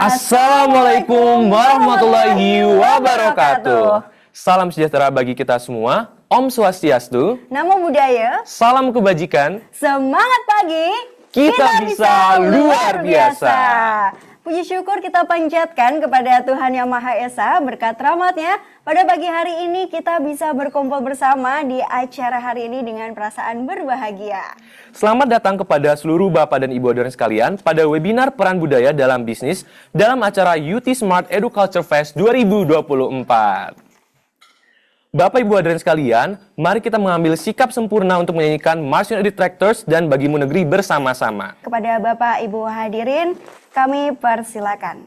Assalamualaikum warahmatullahi wabarakatuh. Salam sejahtera bagi kita semua. Om Swastiastu. Namo Buddhaya. Salam kebajikan. Semangat pagi. Kita bisa luar biasa. Puji syukur kita panjatkan kepada Tuhan Yang Maha Esa berkat rahmat-Nya. Pada pagi hari ini kita bisa berkumpul bersama di acara hari ini dengan perasaan berbahagia. Selamat datang kepada seluruh Bapak dan Ibu Saudara sekalian pada webinar Peran Budaya dalam Bisnis dalam acara UT Smart Educulture Fest 2024. Bapak Ibu hadirin sekalian, mari kita mengambil sikap sempurna untuk menyanyikan March United Tractors dan Bagimu Negeri bersama-sama. Kepada Bapak Ibu hadirin, kami persilakan.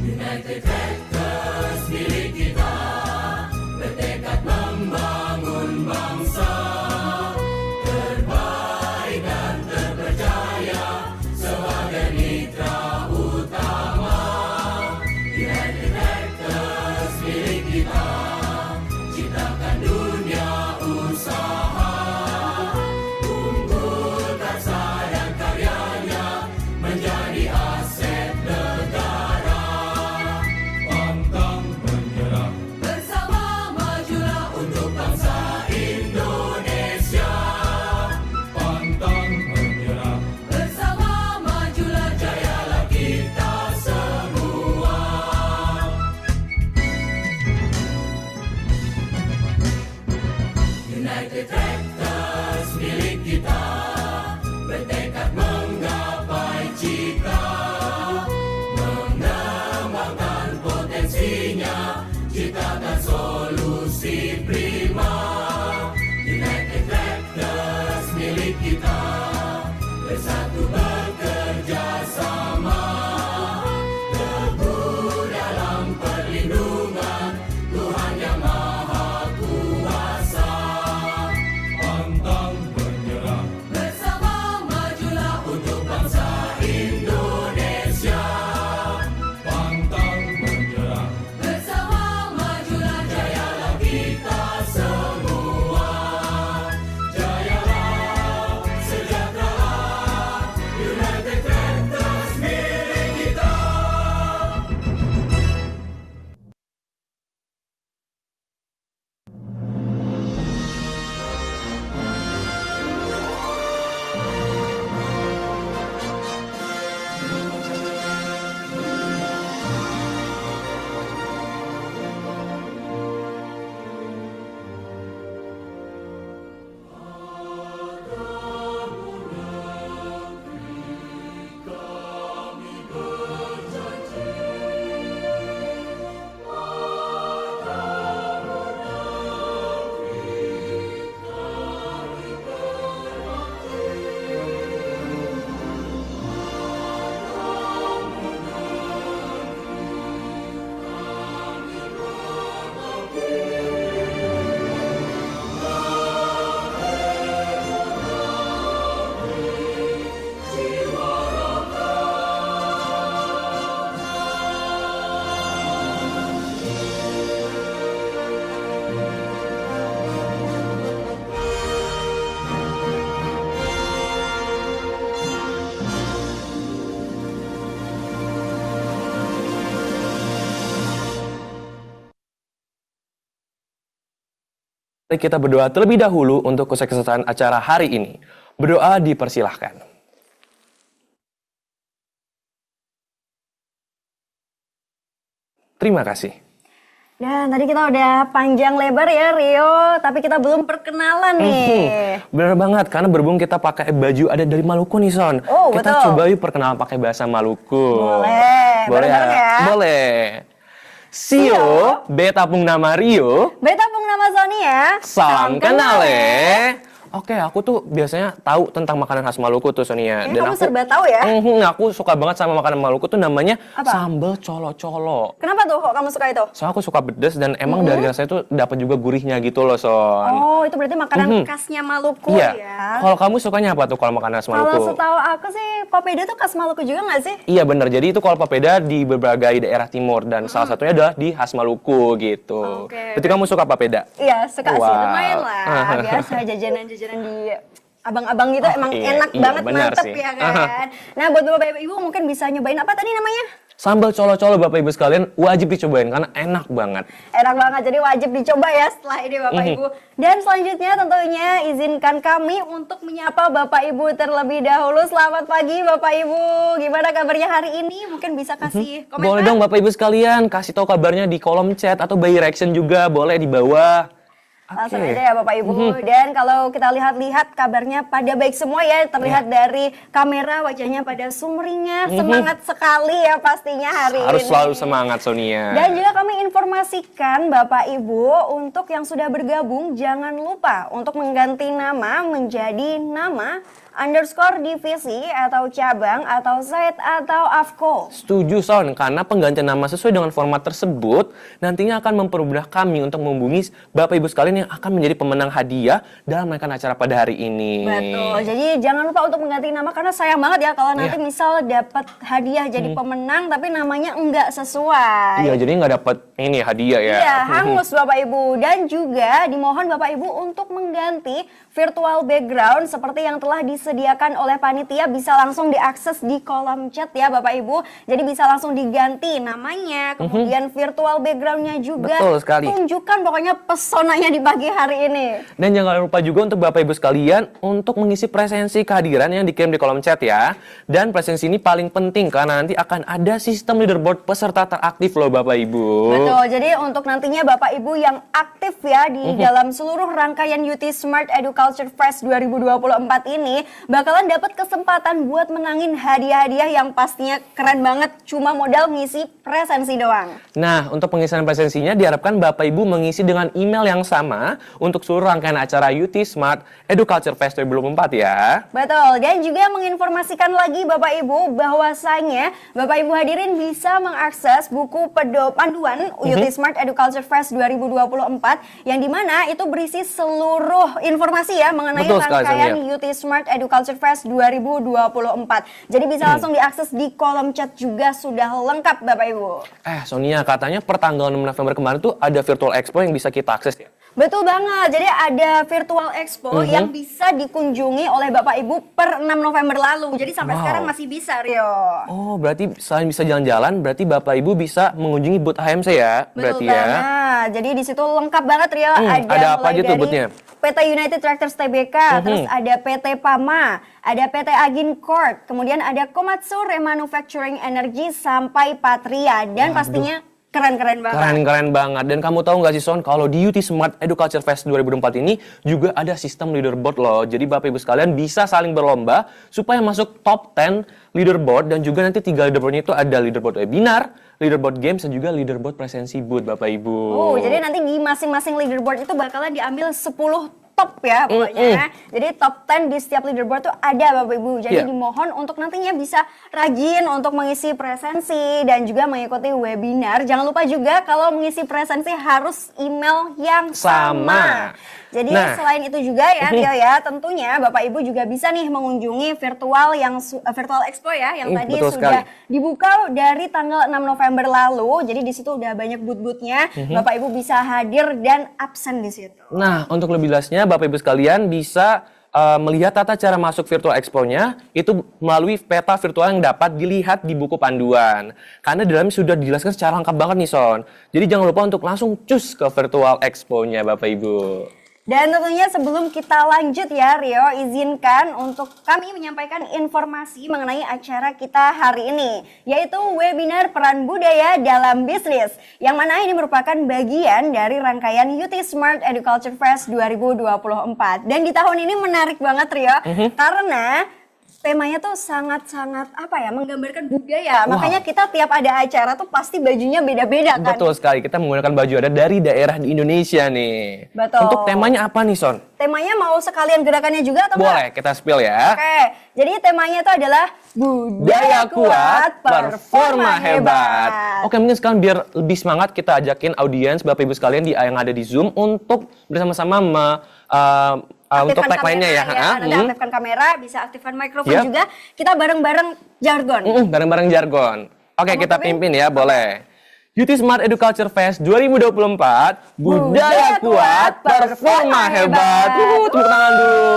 United Tractors milik kita, bertekad membangun bangsa terbaik dan terpercaya sebagai mitra utama. United Tractors milik kita, ciptakan dunia usaha, unggulkan dan karyanya menjadi aset negara. Pantang menyerah, bersama majulah untuk bangsa Indonesia. Pantang menyerah, bersama majulah, jayalah kita semua. United Tractors milik kita, bertekad menggapai cita, mengembangkan potensinya, ciptakan solusi prima. United Tractors milik kita, bersatu bekerja sama, teguh dalam perlindungan Tuhan Yang Maha Kuasa. Pantang menyerah, bersama majulah untuk bangsa Indonesia. Pantang menyerah, bersama majulah, jayalah kita semua. Jayalah, sejahtera, United Tractors milik kita. Mari kita berdoa terlebih dahulu untuk kesuksesan acara hari ini. Berdoa dipersilahkan. Terima kasih. Dan tadi kita udah panjang lebar ya Rio, tapi kita belum perkenalan nih. Bener banget, karena berhubung kita pakai baju adat dari Maluku nih Son. Oh, kita betul. coba yuk perkenalan pakai bahasa Maluku. Boleh, bareng-bareng ya. Boleh. Sio, beta pung nama Rio. Beta pung nama Sonia. Salam kenal. Oke, aku tuh biasanya tahu tentang makanan khas Maluku tuh Sonia. Kayaknya kamu serba tahu ya? Aku suka banget sama makanan Maluku tuh namanya Apa? sambal colo-colo. Kenapa tuh kok kamu suka itu? Soalnya aku suka pedes dan emang dari rasanya tuh dapat juga gurihnya gitu loh, Son. Oh, itu berarti makanan khasnya Maluku Iya. ya? Kalau kamu sukanya apa tuh kalau makanan khas Maluku? Kalau setahu aku sih, papeda tuh khas Maluku juga nggak sih? Iya benar. Jadi itu kalau papeda di berbagai daerah timur dan salah satunya adalah di khas Maluku gitu. Oke. Berarti kamu suka papeda? Iya, suka sih, Wow. lumayan lah. Biasa jajanan-jajanan di abang-abang gitu emang iya, enak iya, banget, benar mantep sih. ya kan? Nah, buat Bapak Ibu mungkin bisa nyobain apa tadi namanya? Sambal colo-colo Bapak Ibu sekalian wajib dicobain karena enak banget. Enak banget, jadi wajib dicoba ya setelah ini Bapak Ibu. Dan selanjutnya tentunya izinkan kami untuk menyapa Bapak Ibu terlebih dahulu. Selamat pagi Bapak Ibu, gimana kabarnya hari ini? Mungkin bisa kasih komentar? Boleh dong Bapak Ibu sekalian kasih tahu kabarnya di kolom chat atau by reaction juga boleh di bawah. Langsung aja ya Bapak Ibu. Dan kalau kita lihat-lihat kabarnya pada baik semua ya. Terlihat dari kamera wajahnya pada sumringah. Semangat sekali ya pastinya hari Harus ini. selalu semangat Sonia. Dan juga kami informasikan Bapak Ibu untuk yang sudah bergabung jangan lupa untuk mengganti nama menjadi nama underscore divisi atau cabang atau site atau AFCO. Setuju Son, karena penggantian nama sesuai dengan format tersebut nantinya akan mempermudah kami untuk menghubungi Bapak Ibu sekalian yang akan menjadi pemenang hadiah dalam rangkaian acara pada hari ini. Betul, jadi jangan lupa untuk mengganti nama karena sayang banget ya kalau nanti misal dapat hadiah jadi pemenang tapi namanya enggak sesuai. Iya, jadi nggak dapat ini hadiah ya. Iya, hangus Bapak Ibu. Dan juga dimohon Bapak Ibu untuk mengganti virtual background seperti yang telah disediakan oleh panitia, bisa langsung diakses di kolom chat ya Bapak Ibu. Jadi bisa langsung diganti namanya, kemudian virtual backgroundnya juga. Betul sekali. Tunjukkan pokoknya pesonanya di pagi hari ini. Dan jangan lupa juga untuk Bapak Ibu sekalian untuk mengisi presensi kehadiran yang dikirim di kolom chat ya. Dan presensi ini paling penting karena nanti akan ada sistem leaderboard peserta teraktif loh Bapak Ibu. Betul, jadi untuk nantinya Bapak Ibu yang aktif ya di dalam seluruh rangkaian UT Smart Educulture Fest 2024 ini bakalan dapat kesempatan buat menangin hadiah-hadiah yang pastinya keren banget, cuma modal ngisi presensi doang. Nah, untuk pengisian presensinya diharapkan Bapak Ibu mengisi dengan email yang sama untuk seluruh rangkaian acara UT Smart Educulture Fest 2024 ya. Betul, dan juga menginformasikan lagi Bapak Ibu bahwasanya Bapak Ibu hadirin bisa mengakses buku panduan UT Smart Educulture Fest 2024 yang dimana itu berisi seluruh informasi ya mengenai Betul sekali, rangkaian Sonia. UT Smart Educulture Fest 2024. Jadi bisa langsung diakses di kolom chat juga sudah lengkap Bapak Ibu. Sonia, katanya per tanggal 6 November kemarin tuh ada virtual expo yang bisa kita akses ya. Betul banget, jadi ada virtual expo yang bisa dikunjungi oleh Bapak Ibu per 6 November lalu. Jadi sampai Wow. sekarang masih bisa Rio. Oh, berarti selain bisa jalan-jalan, berarti Bapak Ibu bisa mengunjungi booth AMC ya, Betul berarti banget. ya. Jadi di situ lengkap banget Rio. Ada apa mulai aja tuh dari boothnya? PT United Tractors Tbk, terus ada PT Pama, ada PT Agin Corp, kemudian ada Komatsu Remanufacturing Energy sampai Patria dan pastinya keren-keren banget. Keren-keren banget. Dan kamu tahu nggak sih Son, kalau di UT Smart Educulture Fest 2024 ini juga ada sistem leaderboard loh. Jadi Bapak Ibu sekalian bisa saling berlomba supaya masuk top 10 leaderboard. Dan juga nanti 3 leaderboardnya itu ada leaderboard webinar, leaderboard games, dan juga leaderboard presensi booth Bapak Ibu. Oh, jadi nanti di masing-masing leaderboard itu bakalan diambil 10 top ya pokoknya. Jadi top 10 di setiap leaderboard tuh ada Bapak Ibu. Jadi Iya. dimohon untuk nantinya bisa rajin untuk mengisi presensi dan juga mengikuti webinar. Jangan lupa juga kalau mengisi presensi harus email yang sama. Jadi Nah. selain itu juga ya Rio ya, tentunya Bapak Ibu juga bisa nih mengunjungi virtual yang virtual expo ya yang tadi betul sudah sekali. dibuka dari tanggal 6 November lalu. Jadi di situ udah banyak booth-boothnya. Bapak Ibu bisa hadir dan absen di situ. Nah, untuk lebih jelasnya Bapak Ibu sekalian bisa melihat tata cara masuk virtual expo-nya itu melalui peta virtual yang dapat dilihat di buku panduan. Karena di dalamnya sudah dijelaskan secara lengkap banget nih Son. Jadi jangan lupa untuk langsung cus ke virtual expo-nya Bapak Ibu. Dan tentunya sebelum kita lanjut ya Rio, izinkan untuk kami menyampaikan informasi mengenai acara kita hari ini, yaitu webinar peran budaya dalam bisnis, yang mana ini merupakan bagian dari rangkaian UT Smart Educulture Fest 2024. Dan di tahun ini menarik banget Rio, karena temanya tuh sangat-sangat apa ya, menggambarkan budaya. Makanya kita tiap ada acara tuh pasti bajunya beda-beda kan. Betul sekali, kita menggunakan baju adat dari daerah di Indonesia nih. Betul. Untuk temanya apa nih, Son? Temanya mau sekalian gerakannya juga atau Boleh, kita spill ya. Oke, jadi temanya itu adalah budaya kuat, performa hebat. Oke, mungkin sekarang biar lebih semangat kita ajakin audiens Bapak Ibu sekalian yang ada di Zoom untuk bersama-sama untuk Aktifkan tagline-nya ya. kamera Nanti aktifkan kamera, bisa aktifkan mikrofon Yap. juga. Kita bareng-bareng jargon. Bareng-bareng jargon. Oke, Kamu kita pimpin ya, boleh. UT Smart Educulture Fest 2024, budaya kuat, performa hebat. Tepuk tangan dulu.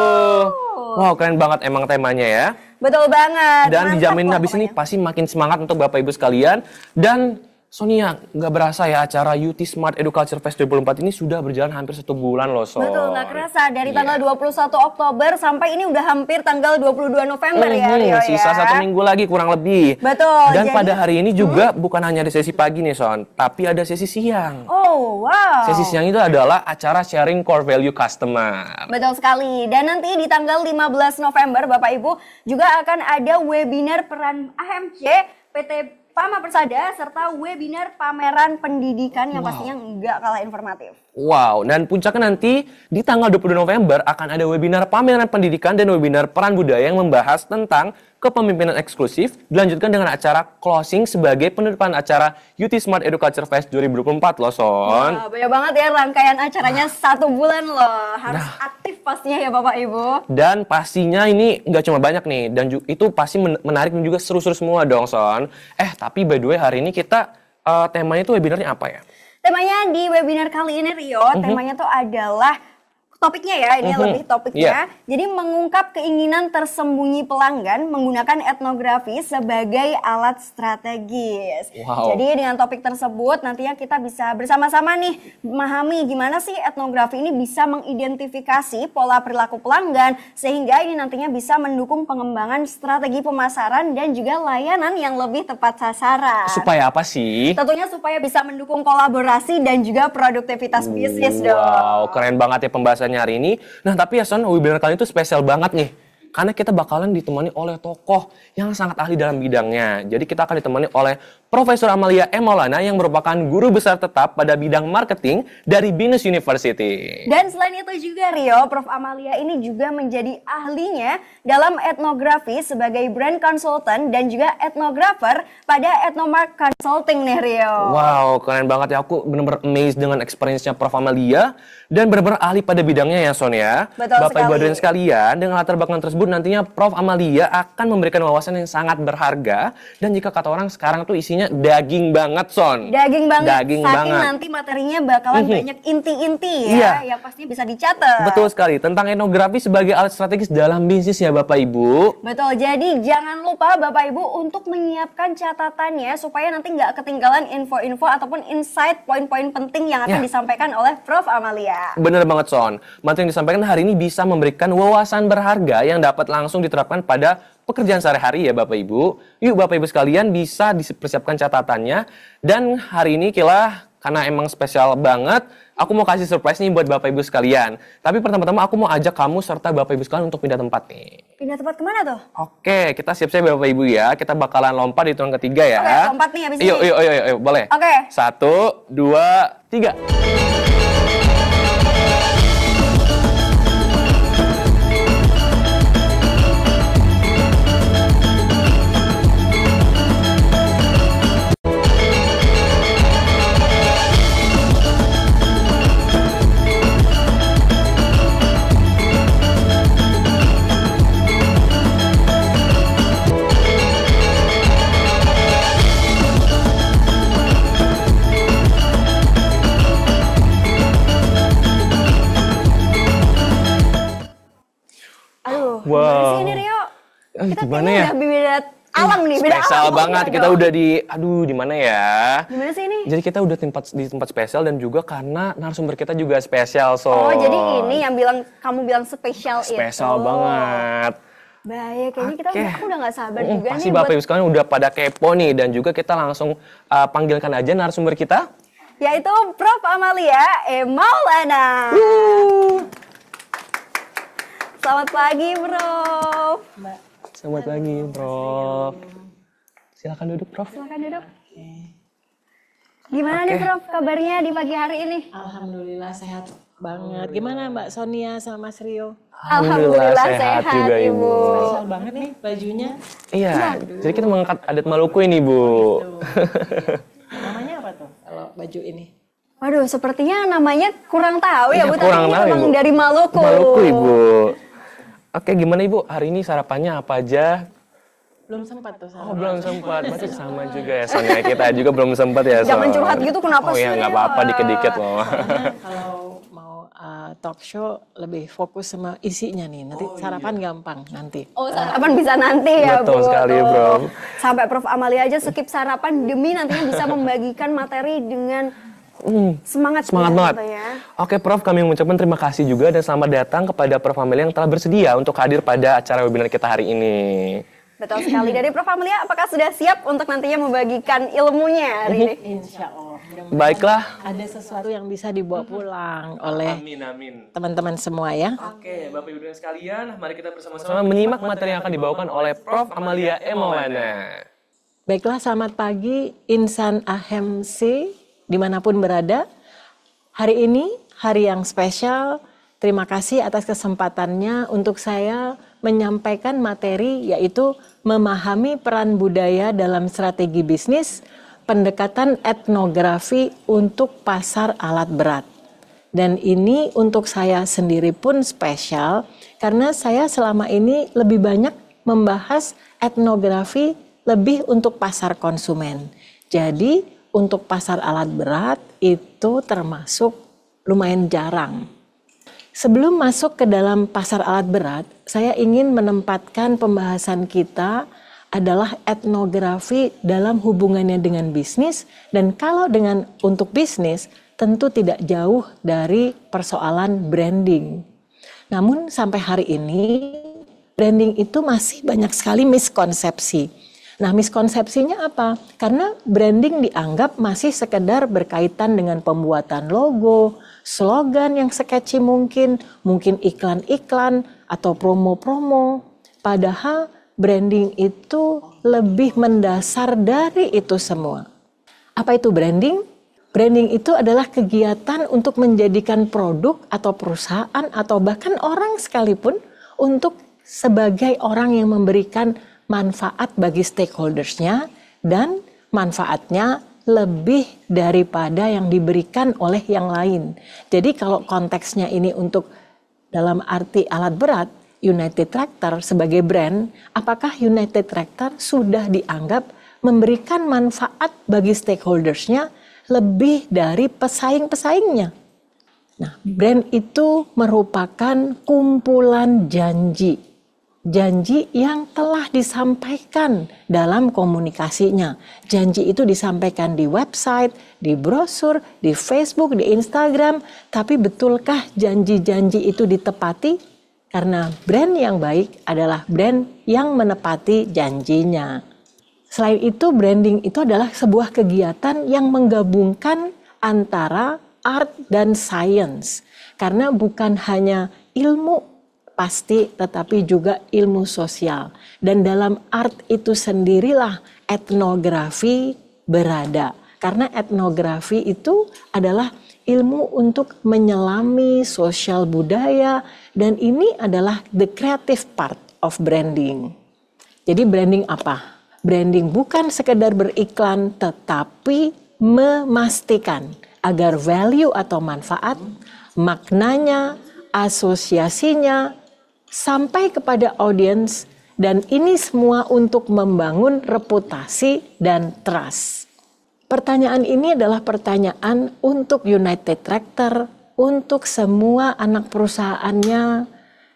Wow, keren banget emang temanya ya. Betul banget. Dan Mantap dijamin loh habis ini pokoknya. pasti makin semangat untuk Bapak Ibu sekalian. Dan Sonia, nggak berasa ya acara UT Smart Educulture Fest 2024 ini sudah berjalan hampir 1 bulan loh, Son. Betul, nggak kerasa. Dari Iya. tanggal 21 Oktober sampai ini udah hampir tanggal 22 November ya, Rio ya. Sisa 1 minggu lagi kurang lebih. Betul, Dan jadi- pada hari ini juga bukan hanya ada sesi pagi nih, Son, tapi ada sesi siang. Oh, wow. Sesi siang itu adalah acara sharing core value customer. Betul sekali. Dan nanti di tanggal 15 November, Bapak Ibu, juga akan ada webinar peran AMC, PT Pama Persada, serta webinar pameran pendidikan yang pastinya nggak kalah informatif. Wow, dan puncaknya nanti di tanggal 22 November akan ada webinar pameran pendidikan dan webinar peran budaya yang membahas tentang kepemimpinan eksklusif, dilanjutkan dengan acara closing sebagai penutupan acara UT Smart Educulture Fest 2024 loh, Son. Wah, banyak banget ya rangkaian acaranya 1 bulan loh. Harus aktif pastinya ya Bapak Ibu. Dan pastinya ini nggak cuma banyak nih, dan itu pasti menarik dan juga seru-seru semua dong, Son. Tapi by the way hari ini kita temanya itu webinarnya apa ya? Temanya di webinar kali ini Rio, temanya tuh adalah topiknya ya, ini lebih topiknya. Jadi mengungkap keinginan tersembunyi pelanggan menggunakan etnografi sebagai alat strategis. Wow. Jadi dengan topik tersebut nantinya kita bisa bersama-sama nih memahami gimana sih etnografi ini bisa mengidentifikasi pola perilaku pelanggan sehingga ini nantinya bisa mendukung pengembangan strategi pemasaran dan juga layanan yang lebih tepat sasaran. Supaya apa sih? Tentunya supaya bisa mendukung kolaborasi dan juga produktivitas bisnis dong. Wow, keren banget ya pembahasannya hari ini. Nah, tapi ya Son, webinar kali itu spesial banget nih. Karena kita bakalan ditemani oleh tokoh yang sangat ahli dalam bidangnya. Jadi kita akan ditemani oleh Profesor Amalia M. Maulana yang merupakan guru besar tetap pada bidang marketing dari Binus University. Dan selain itu juga Rio, Prof. Amalia ini juga menjadi ahlinya dalam etnografi sebagai brand consultant dan juga etnografer pada Ethnomark Consulting nih Rio. Wow, keren banget ya. Aku benar-benar amazed dengan experience-nya Prof. Amalia. Dan benar-benar ahli pada bidangnya ya, Son ya. Betul Bapak Ibu sekali. hadirin sekalian, dengan latar belakang tersebut nantinya Prof. Amalia akan memberikan wawasan yang sangat berharga. Dan jika kata orang sekarang tuh isinya daging banget, Son. Daging banget, Daging saking banget. nanti materinya bakalan banyak inti-inti ya, Iya. yang pastinya bisa dicatat. Betul sekali, tentang etnografi sebagai alat strategis dalam bisnis ya Bapak Ibu. Betul, jadi jangan lupa Bapak Ibu untuk menyiapkan catatannya supaya nanti nggak ketinggalan info-info ataupun insight poin-poin penting yang akan Ya. disampaikan oleh Prof. Amalia. Bener banget, Son. Materi yang disampaikan hari ini bisa memberikan wawasan berharga yang dapat langsung diterapkan pada pekerjaan sehari-hari ya Bapak Ibu. Yuk Bapak Ibu sekalian bisa dipersiapkan catatannya. Dan hari ini karena emang spesial banget, aku mau kasih surprise nih buat Bapak Ibu sekalian. Tapi pertama-tama aku mau ajak kamu serta Bapak Ibu sekalian untuk pindah tempat nih. Pindah tempat kemana tuh? Oke, kita siap-siap Bapak Ibu ya. Kita bakalan lompat di hitungan ketiga ya. Oke, lompat nih habis Yuk, ini. yuk, boleh. Oke. 1, 2, 3. Aduh, Wow. gimana sih ini Rio? Kita Gimana kayaknya ya? udah beda alam nih, beda Spesial alam. banget, Iya kita dong. udah di mana ya? Gimana sih ini? Jadi kita udah di tempat spesial dan juga karena narasumber kita juga spesial, so. Oh, jadi ini yang kamu bilang spesial itu. Spesial banget. Baik, kayaknya Oke. aku udah gak sabar juga Pasti nih Bapak Ibu sekalian udah pada kepo nih dan juga kita langsung panggilkan aja narasumber kita. yaitu Prof. Amalia M. Maulana. Selamat pagi, Prof. Selamat pagi, Prof. Silakan duduk, Prof. Silakan duduk. Gimana nih Prof kabarnya di pagi hari ini? Alhamdulillah sehat banget. Gimana Mbak Sonia sama Mas Rio? Alhamdulillah sehat juga, Ibu. Spesial banget nih bajunya. Iya, jadi kita mengangkat adat Maluku ini, Bu. Namanya apa tuh kalau baju ini? Waduh, sepertinya namanya kurang tahu ya Iya, Bu, kurang tapi tahu, memang Ibu. dari Maluku. Maluku, Ibu. Oke, gimana Ibu? Hari ini sarapannya apa aja? Belum sempat tuh Oh, belum sempat. Berarti sama juga ya, Sonia. Kita juga belum sempat ya, Jangan Son. curhat gitu, kenapa Oh iya, sih? nggak apa-apa, dikit-dikit loh. Karena kalau mau talk show lebih fokus sama isinya nih. Nanti sarapan gampang nanti. Oh, sarapan bisa nanti ya Betul Bu. sekali, Tuh. Bro. Sampai Prof Amalia aja skip sarapan demi nantinya bisa membagikan materi dengan semangat Semangat ya, banget. tentunya. Oke, Prof, kami mengucapkan terima kasih juga dan selamat datang kepada Prof Amelia yang telah bersedia untuk hadir pada acara webinar kita hari ini. Betul sekali. Dari Prof Amalia, apakah sudah siap untuk nantinya membagikan ilmunya hari ini? Insya Allah. Baiklah. Ada sesuatu yang bisa dibawa pulang oleh Amin. teman-teman semua ya. Oke, Bapak Ibu dan sekalian, mari kita bersama-sama menyimak materi yang akan dibawakan oleh Prof Amalia M. Maulana. Baiklah, selamat pagi insan AHMC dimanapun berada. Hari ini hari yang spesial. Terima kasih atas kesempatannya untuk saya menyampaikan materi yaitu memahami peran budaya dalam strategi bisnis, pendekatan etnografi untuk pasar alat berat. Dan ini untuk saya sendiri pun spesial karena saya selama ini lebih banyak membahas etnografi lebih untuk pasar konsumen. Jadi untuk pasar alat berat itu termasuk lumayan jarang. Sebelum masuk ke dalam pasar alat berat, saya ingin menempatkan pembahasan kita adalah etnografi dalam hubungannya dengan bisnis, dan kalau dengan untuk bisnis tentu tidak jauh dari persoalan branding. Namun sampai hari ini branding itu masih banyak sekali miskonsepsi. Nah, miskonsepsinya apa? Karena branding dianggap masih sekedar berkaitan dengan pembuatan logo, slogan yang sketchy mungkin iklan-iklan atau promo-promo. Padahal branding itu lebih mendasar dari itu semua. Apa itu branding? Branding itu adalah kegiatan untuk menjadikan produk atau perusahaan atau bahkan orang sekalipun untuk sebagai orang yang memberikan manfaat bagi stakeholders-nya dan manfaatnya lebih daripada yang diberikan oleh yang lain. Jadi kalau konteksnya ini untuk dalam arti alat berat, United Tractor sebagai brand, apakah United Tractor sudah dianggap memberikan manfaat bagi stakeholders-nya lebih dari pesaing-pesaingnya? Nah, brand itu merupakan kumpulan janji. Janji yang telah disampaikan dalam komunikasinya. Janji itu disampaikan di website, di brosur, di Facebook, di Instagram. Tapi betulkah janji-janji itu ditepati? Karena brand yang baik adalah brand yang menepati janjinya. Selain itu, branding itu adalah sebuah kegiatan yang menggabungkan antara art dan science. Karena bukan hanya ilmu pasti, tetapi juga ilmu sosial. Dan dalam art itu sendirilah etnografi berada. Karena etnografi itu adalah ilmu untuk menyelami sosial budaya, dan ini adalah the creative part of branding. Jadi branding apa? Branding bukan sekedar beriklan, tetapi memastikan agar value atau manfaat, maknanya, asosiasinya, sampai kepada audiens, dan ini semua untuk membangun reputasi dan trust. Pertanyaan ini adalah pertanyaan untuk United Tractor, untuk semua anak perusahaannya,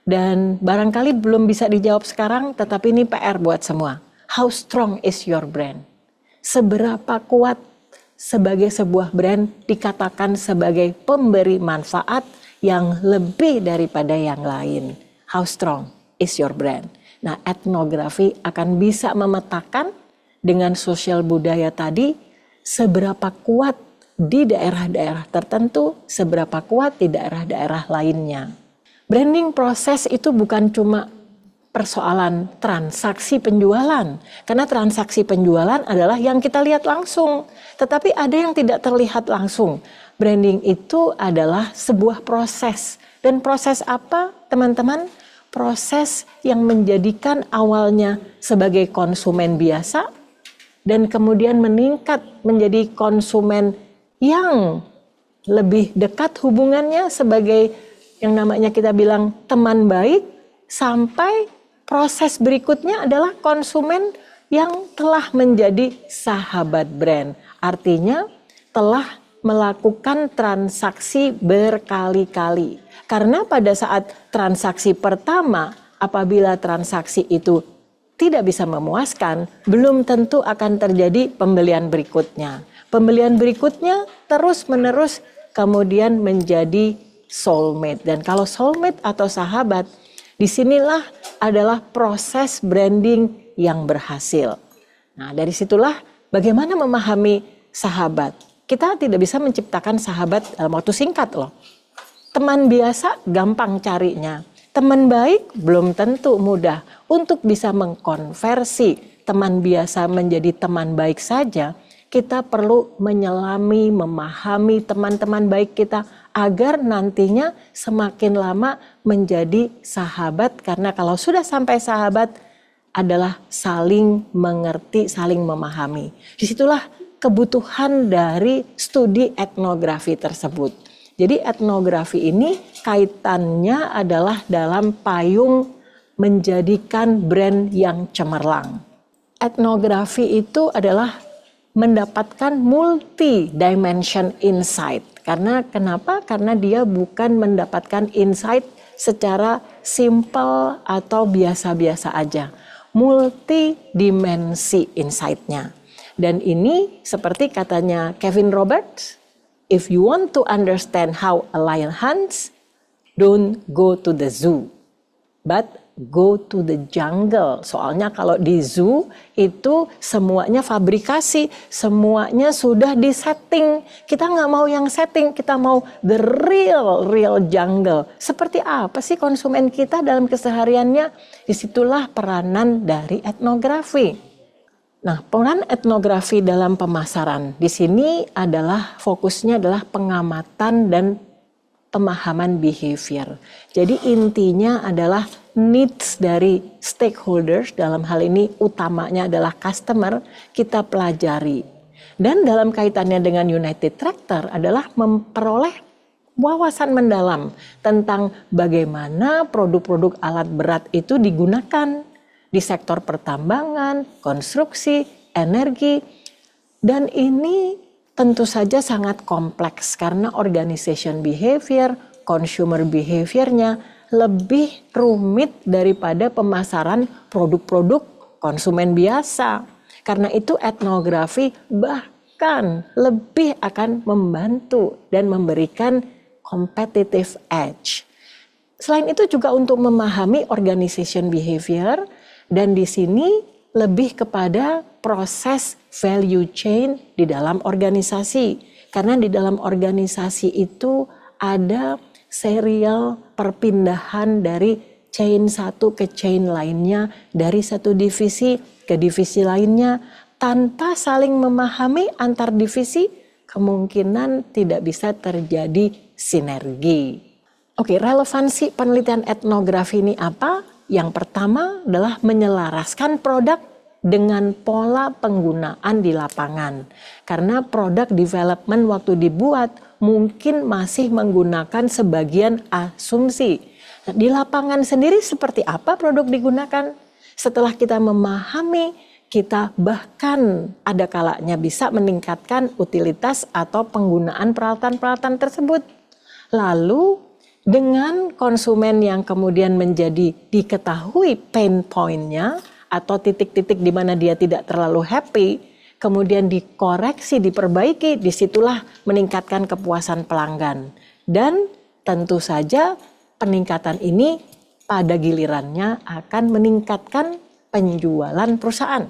dan barangkali belum bisa dijawab sekarang, tetapi ini PR buat semua. How strong is your brand? Seberapa kuat sebagai sebuah brand dikatakan sebagai pemberi manfaat yang lebih daripada yang lain? How strong is your brand? Nah, etnografi akan bisa memetakan dengan sosial budaya tadi seberapa kuat di daerah-daerah tertentu, seberapa kuat di daerah-daerah lainnya. Branding proses itu bukan cuma persoalan transaksi penjualan. Karena transaksi penjualan adalah yang kita lihat langsung. Tetapi ada yang tidak terlihat langsung. Branding itu adalah sebuah proses. Dan proses apa, teman-teman? Proses yang menjadikan awalnya sebagai konsumen biasa dan kemudian meningkat menjadi konsumen yang lebih dekat hubungannya sebagai yang namanya kita bilang teman baik, sampai proses berikutnya adalah konsumen yang telah menjadi sahabat brand. Artinya telah melakukan transaksi berkali-kali. Karena pada saat transaksi pertama, apabila transaksi itu tidak bisa memuaskan, belum tentu akan terjadi pembelian berikutnya. Pembelian berikutnya terus-menerus kemudian menjadi soulmate. Dan kalau soulmate atau sahabat, disinilah adalah proses branding yang berhasil. Nah, dari situlah bagaimana memahami sahabat. Kita tidak bisa menciptakan sahabat dalam waktu singkat loh. Teman biasa gampang carinya. Teman baik belum tentu mudah. Untuk bisa mengkonversi teman biasa menjadi teman baik saja, kita perlu menyelami, memahami teman-teman baik kita agar nantinya semakin lama menjadi sahabat. Karena kalau sudah sampai sahabat adalah saling mengerti, saling memahami. Disitulah kebutuhan dari studi etnografi tersebut. Jadi etnografi ini kaitannya adalah dalam payung menjadikan brand yang cemerlang. Etnografi itu adalah mendapatkan multi-dimension insight. Karena kenapa? Karena dia bukan mendapatkan insight secara simple atau biasa-biasa aja. Multi-dimensi insight-nya. Dan ini seperti katanya Kevin Roberts, if you want to understand how a lion hunts, don't go to the zoo, but go to the jungle. Soalnya kalau di zoo itu semuanya fabrikasi, semuanya sudah disetting. Kita nggak mau yang setting, kita mau the real jungle. Seperti apa sih konsumen kita dalam kesehariannya? Disitulah peranan dari etnografi. Nah, peran etnografi dalam pemasaran di sini adalah fokusnya adalah pengamatan dan pemahaman behavior. Jadi intinya adalah needs dari stakeholders, dalam hal ini utamanya adalah customer, kita pelajari. Dan dalam kaitannya dengan United Tractor adalah memperoleh wawasan mendalam tentang bagaimana produk-produk alat berat itu digunakan di sektor pertambangan, konstruksi, energi. Dan ini tentu saja sangat kompleks karena organization behavior, consumer behaviornya lebih rumit daripada pemasaran produk-produk konsumen biasa. Karena itu etnografi bahkan lebih akan membantu dan memberikan competitive edge. Selain itu juga untuk memahami organization behavior, dan di sini lebih kepada proses value chain di dalam organisasi. Karena di dalam organisasi itu ada serial perpindahan dari chain satu ke chain lainnya, dari satu divisi ke divisi lainnya, tanpa saling memahami antar divisi, kemungkinan tidak bisa terjadi sinergi. Oke, relevansi penelitian etnografi ini apa? Yang pertama adalah menyelaraskan produk dengan pola penggunaan di lapangan. Karena produk development waktu dibuat mungkin masih menggunakan sebagian asumsi. Di lapangan sendiri seperti apa produk digunakan? Setelah kita memahami, kita bahkan ada kalanya bisa meningkatkan utilitas atau penggunaan peralatan-peralatan tersebut. Lalu dengan konsumen yang kemudian menjadi diketahui pain point-nya atau titik-titik di mana dia tidak terlalu happy, kemudian dikoreksi, diperbaiki, disitulah meningkatkan kepuasan pelanggan. Dan tentu saja peningkatan ini pada gilirannya akan meningkatkan penjualan perusahaan.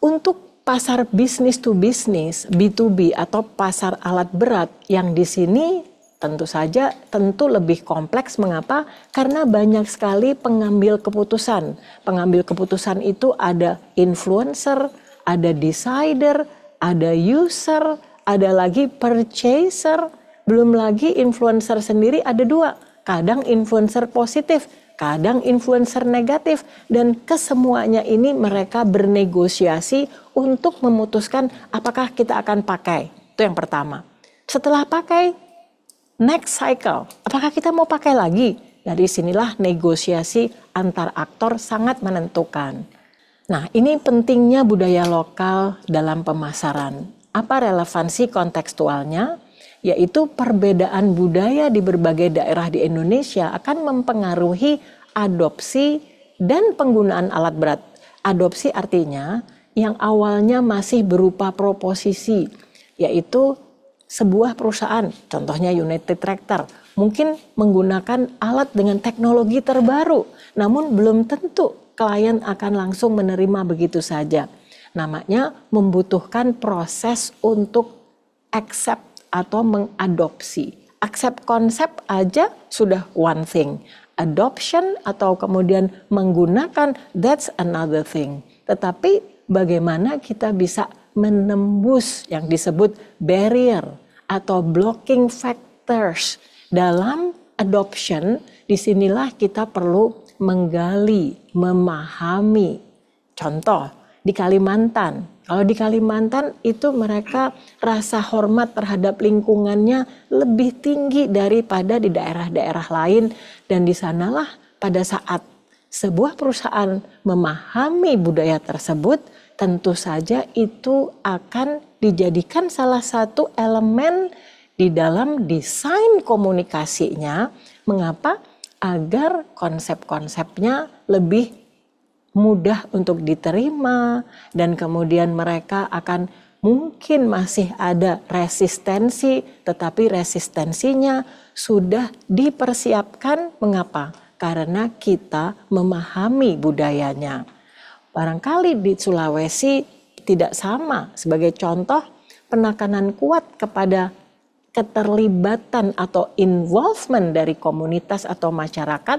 Untuk pasar business to business, B2B atau pasar alat berat yang di sini Tentu lebih kompleks. Mengapa? Karena banyak sekali pengambil keputusan. Pengambil keputusan itu ada influencer, ada decider, ada user, ada lagi purchaser. Belum lagi influencer sendiri ada dua. Kadang influencer positif, kadang influencer negatif. Dan kesemuanya ini mereka bernegosiasi untuk memutuskan apakah kita akan pakai. Itu yang pertama. Setelah pakai, next cycle, apakah kita mau pakai lagi? Dari sinilah negosiasi antar aktor sangat menentukan. Nah, ini pentingnya budaya lokal dalam pemasaran. Apa relevansi kontekstualnya? Yaitu perbedaan budaya di berbagai daerah di Indonesia akan mempengaruhi adopsi dan penggunaan alat berat. Adopsi artinya yang awalnya masih berupa proposisi, yaitu sebuah perusahaan, contohnya United Tractor, mungkin menggunakan alat dengan teknologi terbaru, namun belum tentu klien akan langsung menerima begitu saja. Namanya membutuhkan proses untuk accept atau mengadopsi. Accept konsep aja sudah one thing. Adoption atau kemudian menggunakan, that's another thing. Tetapi bagaimana kita bisa menembus yang disebut barrier atau blocking factors dalam adoption, disinilah kita perlu menggali, memahami. Contoh, di Kalimantan. Kalau di Kalimantan itu mereka rasa hormat terhadap lingkungannya lebih tinggi daripada di daerah-daerah lain. Dan di sanalah pada saat sebuah perusahaan memahami budaya tersebut, tentu saja itu akan dijadikan salah satu elemen di dalam desain komunikasinya. Mengapa? Agar konsep-konsepnya lebih mudah untuk diterima dan kemudian mereka akan mungkin masih ada resistensi, tetapi resistensinya sudah dipersiapkan. Mengapa? Karena kita memahami budayanya. Barangkali di Sulawesi tidak sama. Sebagai contoh, penekanan kuat kepada keterlibatan atau involvement dari komunitas atau masyarakat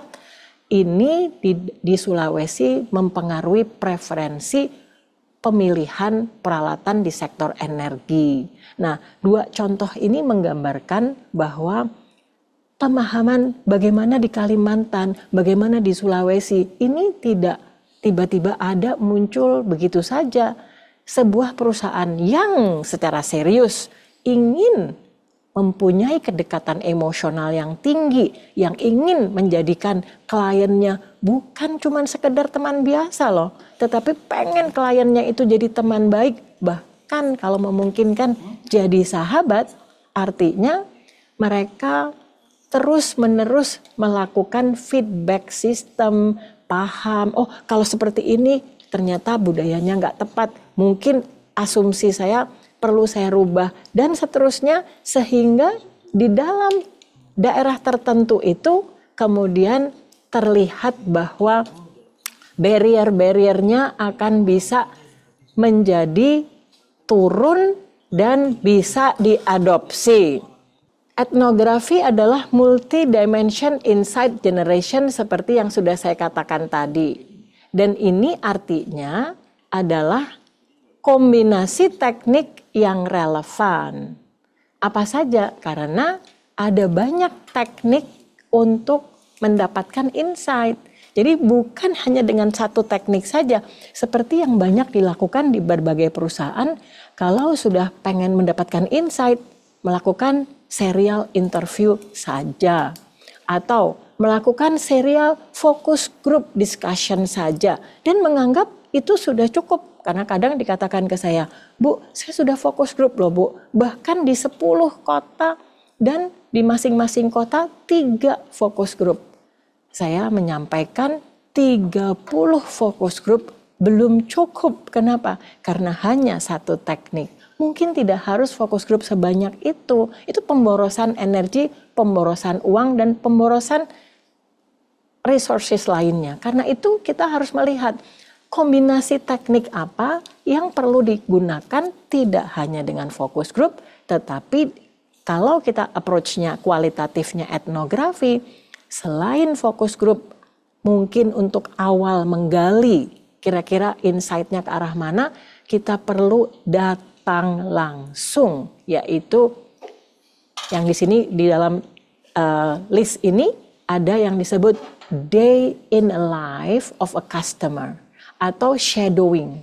ini di Sulawesi mempengaruhi preferensi pemilihan peralatan di sektor energi. Nah, dua contoh ini menggambarkan bahwa pemahaman bagaimana di Kalimantan, bagaimana di Sulawesi, ini tidak tiba-tiba ada muncul begitu saja. Sebuah perusahaan yang secara serius ingin mempunyai kedekatan emosional yang tinggi, yang ingin menjadikan kliennya bukan cuma sekedar teman biasa loh, tetapi pengen kliennya itu jadi teman baik, bahkan kalau memungkinkan jadi sahabat. Artinya mereka terus-menerus melakukan feedback system, paham, oh kalau seperti ini ternyata budayanya nggak tepat, mungkin asumsi saya perlu saya rubah, dan seterusnya, sehingga di dalam daerah tertentu itu kemudian terlihat bahwa barrier-barriernya akan bisa menjadi turun dan bisa diadopsi. Etnografi adalah multi-dimension insight generation seperti yang sudah saya katakan tadi. Dan ini artinya adalah kombinasi teknik yang relevan. Apa saja? Karena ada banyak teknik untuk mendapatkan insight. Jadi bukan hanya dengan satu teknik saja. Seperti yang banyak dilakukan di berbagai perusahaan, kalau sudah pengen mendapatkan insight, melakukan serial interview saja. Atau melakukan serial focus group discussion saja. Dan menganggap itu sudah cukup. Karena kadang dikatakan ke saya, Bu, saya sudah fokus grup loh Bu. Bahkan di 10 kota dan di masing-masing kota 3 fokus grup. Saya menyampaikan 30 fokus grup belum cukup. Kenapa? Karena hanya satu teknik. Mungkin tidak harus fokus grup sebanyak itu. Itu pemborosan energi, pemborosan uang, dan pemborosan resources lainnya. Karena itu kita harus melihat kombinasi teknik apa yang perlu digunakan tidak hanya dengan fokus group, tetapi Kalau kita approach-nya kualitatifnya etnografi, selain fokus group mungkin untuk awal menggali kira-kira insight-nya ke arah mana, kita perlu datang langsung, yaitu yang di sini di dalam list ini ada yang disebut day in a life of a customer atau shadowing.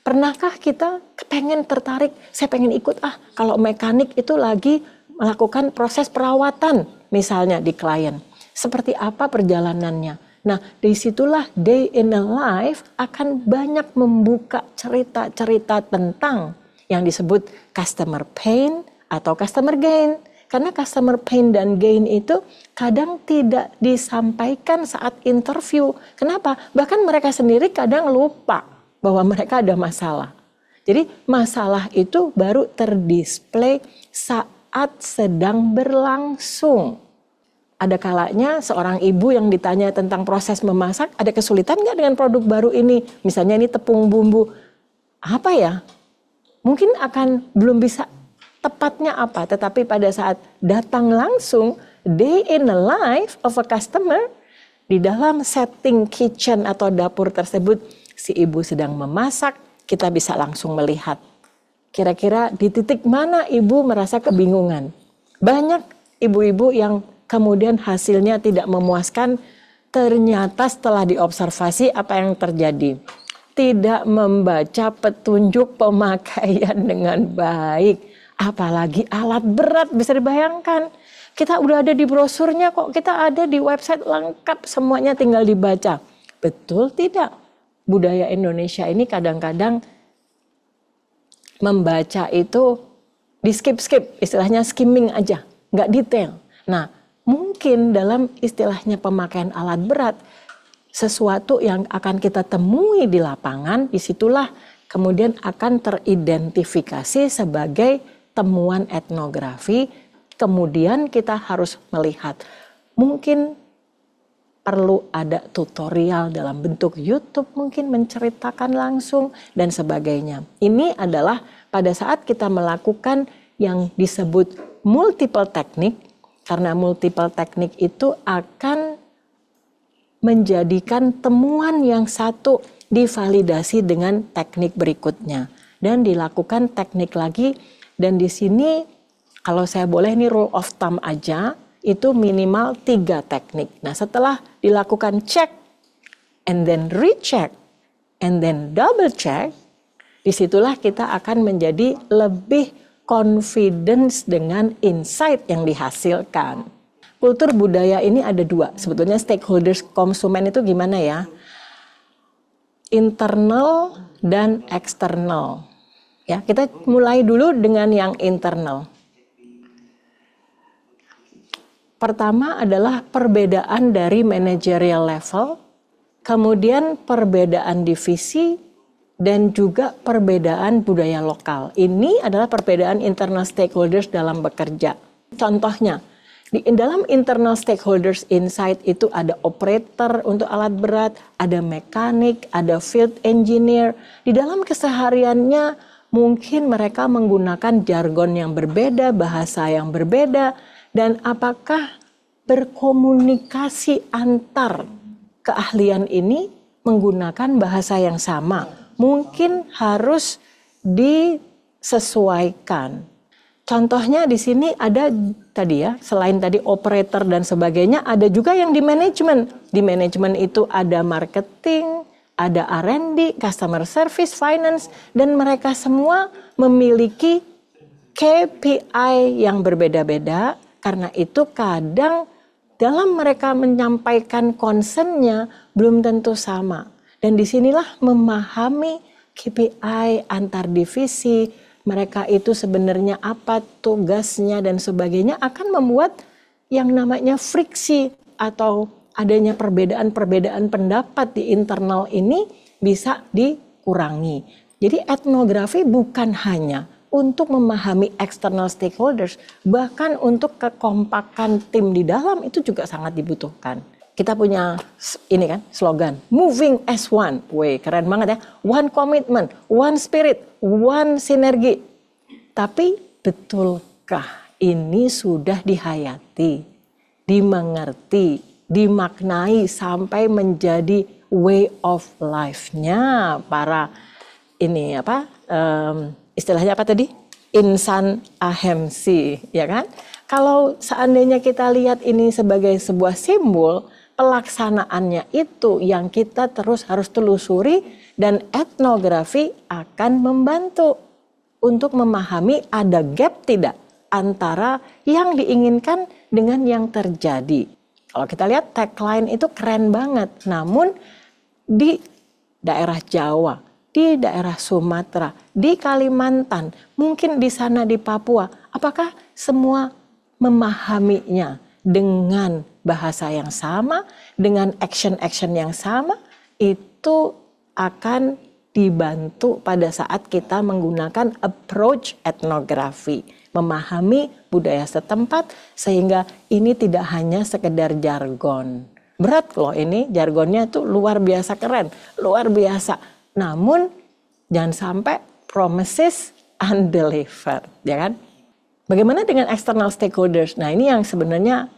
Pernahkah kita pengen tertarik, saya pengen ikut kalau mekanik itu lagi melakukan proses perawatan misalnya di klien. Seperti apa perjalanannya? Nah, disitulah day in a life akan banyak membuka cerita-cerita tentang yang disebut customer pain atau customer gain. Karena customer pain dan gain itu kadang tidak disampaikan saat interview. Kenapa? Bahkan mereka sendiri kadang lupa bahwa mereka ada masalah. Jadi masalah itu baru terdisplay saat sedang berlangsung. Ada kalanya seorang ibu yang ditanya tentang proses memasak, ada kesulitan nggak dengan produk baru ini? Misalnya ini tepung bumbu, apa ya? Mungkin akan belum bisa tepatnya apa, tetapi pada saat datang langsung, day in the life of a customer, di dalam setting kitchen atau dapur tersebut, si ibu sedang memasak, kita bisa langsung melihat. Kira-kira di titik mana ibu merasa kebingungan. Banyak ibu-ibu yang kemudian hasilnya tidak memuaskan, ternyata setelah diobservasi apa yang terjadi. Tidak membaca petunjuk pemakaian dengan baik. Apalagi alat berat, bisa dibayangkan. Kita udah ada di brosurnya kok, kita ada di website lengkap, semuanya tinggal dibaca. Betul tidak? Budaya Indonesia ini kadang-kadang membaca itu di skip-skip, istilahnya skimming aja, nggak detail. Nah, mungkin dalam istilahnya pemakaian alat berat, sesuatu yang akan kita temui di lapangan, disitulah kemudian akan teridentifikasi sebagai temuan etnografi. Kemudian kita harus melihat, mungkin perlu ada tutorial dalam bentuk YouTube, mungkin menceritakan langsung dan sebagainya. Ini adalah pada saat kita melakukan yang disebut multiple teknik, karena multiple teknik itu akan menjadikan temuan yang satu divalidasi dengan teknik berikutnya dan dilakukan teknik lagi. Dan di sini kalau saya boleh ini rule of thumb aja, itu minimal 3 teknik. Nah, setelah dilakukan check and then recheck and then double check, disitulah kita akan menjadi lebih confidence dengan insight yang dihasilkan. Kultur budaya ini ada 2. Sebetulnya stakeholders konsumen itu gimana ya? Internal dan eksternal. Ya, kita mulai dulu dengan yang internal. Pertama adalah perbedaan dari managerial level, kemudian perbedaan divisi, dan juga perbedaan budaya lokal. Ini adalah perbedaan internal stakeholders dalam bekerja. Contohnya, di dalam internal stakeholders insight itu ada operator untuk alat berat, ada mekanik, ada field engineer. Di dalam kesehariannya mungkin mereka menggunakan jargon yang berbeda, bahasa yang berbeda, dan apakah berkomunikasi antar keahlian ini menggunakan bahasa yang sama? Mungkin harus disesuaikan. Contohnya di sini ada tadi ya, selain tadi operator dan sebagainya, ada juga yang di manajemen. Di manajemen itu ada marketing, ada R&D, customer service, finance, dan mereka semua memiliki KPI yang berbeda-beda. Karena itu kadang dalam mereka menyampaikan concern-nya belum tentu sama. Dan disinilah memahami KPI antar divisi, mereka itu sebenarnya apa tugasnya dan sebagainya akan membuat yang namanya friksi atau adanya perbedaan-perbedaan pendapat di internal ini bisa dikurangi. Jadi etnografi bukan hanya untuk memahami external stakeholders, bahkan untuk kekompakan tim di dalam itu juga sangat dibutuhkan. Kita punya ini kan slogan, moving as one. Wih, keren banget ya. One commitment, one spirit, one sinergi. Tapi betulkah ini sudah dihayati, dimengerti, dimaknai sampai menjadi way of life-nya para ini istilahnya apa tadi? Insan Ahemsi, ya kan? Kalau seandainya kita lihat ini sebagai sebuah simbol, pelaksanaannya itu yang kita terus harus telusuri, dan etnografi akan membantu untuk memahami ada gap tidak antara yang diinginkan dengan yang terjadi. Kalau kita lihat tagline itu keren banget, namun di daerah Jawa, di daerah Sumatera, di Kalimantan, mungkin di sana di Papua, apakah semua memahaminya dengan bahasa yang sama, dengan action-action yang sama? Itu akan dibantu pada saat kita menggunakan approach etnografi, memahami budaya setempat, sehingga ini tidak hanya sekedar jargon. Berat loh ini, jargonnya tuh luar biasa keren, luar biasa. Namun jangan sampai promises undelivered, ya kan? Bagaimana dengan external stakeholders? Nah, ini yang sebenarnya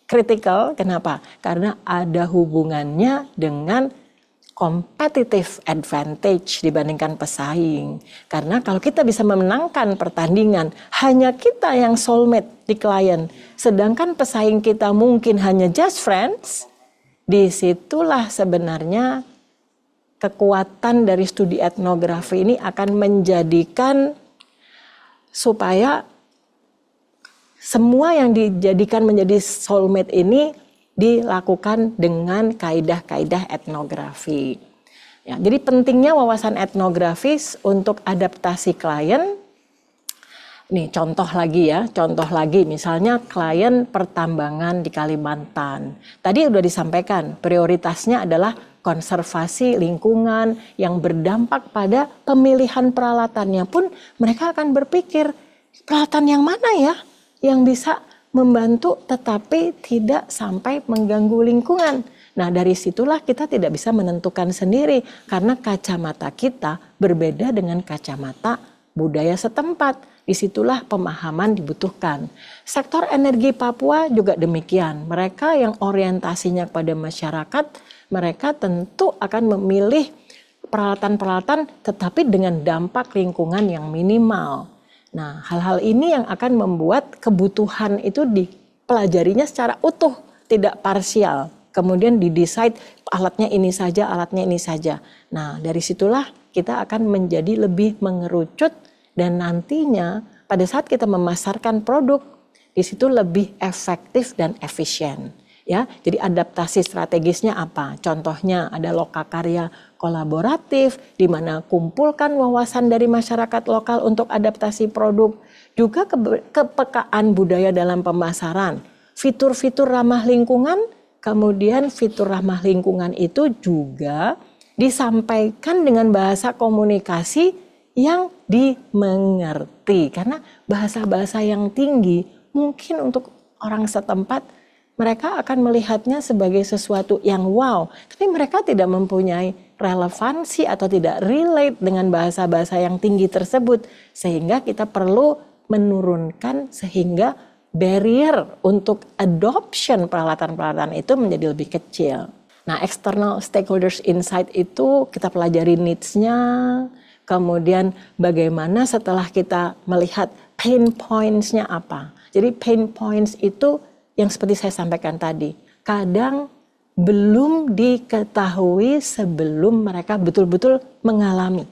kritikal. Kenapa? Karena ada hubungannya dengan competitive advantage dibandingkan pesaing. Karena kalau kita bisa memenangkan pertandingan, hanya kita yang soulmate di klien, sedangkan pesaing kita mungkin hanya just friends, disitulah sebenarnya kekuatan dari studi etnografi ini akan menjadikan supaya semua yang dijadikan menjadi soulmate ini dilakukan dengan kaidah-kaidah etnografi. Ya, jadi pentingnya wawasan etnografis untuk adaptasi klien. Nih contoh lagi misalnya klien pertambangan di Kalimantan. Tadi udah disampaikan prioritasnya adalah konservasi lingkungan yang berdampak pada pemilihan peralatannya pun mereka akan berpikir peralatan yang mana ya yang bisa membantu tetapi tidak sampai mengganggu lingkungan. Nah, dari situlah kita tidak bisa menentukan sendiri karena kacamata kita berbeda dengan kacamata budaya setempat. Disitulah pemahaman dibutuhkan. Sektor energi Papua juga demikian. Mereka yang orientasinya pada masyarakat, mereka tentu akan memilih peralatan-peralatan tetapi dengan dampak lingkungan yang minimal. Nah, hal-hal ini yang akan membuat kebutuhan itu dipelajarinya secara utuh, tidak parsial. Kemudian di-decide alatnya ini saja, alatnya ini saja. Nah, dari situlah kita akan menjadi lebih mengerucut dan nantinya pada saat kita memasarkan produk, di situ lebih efektif dan efisien. Ya, jadi adaptasi strategisnya apa? Contohnya ada lokakarya kolaboratif di mana kumpulkan wawasan dari masyarakat lokal untuk adaptasi produk, juga kepekaan budaya dalam pemasaran, fitur-fitur ramah lingkungan, kemudian fitur ramah lingkungan itu juga disampaikan dengan bahasa komunikasi yang dimengerti karena bahasa-bahasa yang tinggi mungkin untuk orang setempat mereka akan melihatnya sebagai sesuatu yang wow, tapi mereka tidak mempunyai relevansi atau tidak relate dengan bahasa-bahasa yang tinggi tersebut. Sehingga kita perlu menurunkan sehingga barrier untuk adoption peralatan-peralatan itu menjadi lebih kecil. Nah, external stakeholders insight itu kita pelajari needs-nya, kemudian bagaimana setelah kita melihat pain points-nya apa. Jadi pain points itu yang seperti saya sampaikan tadi, kadang belum diketahui sebelum mereka betul-betul mengalami.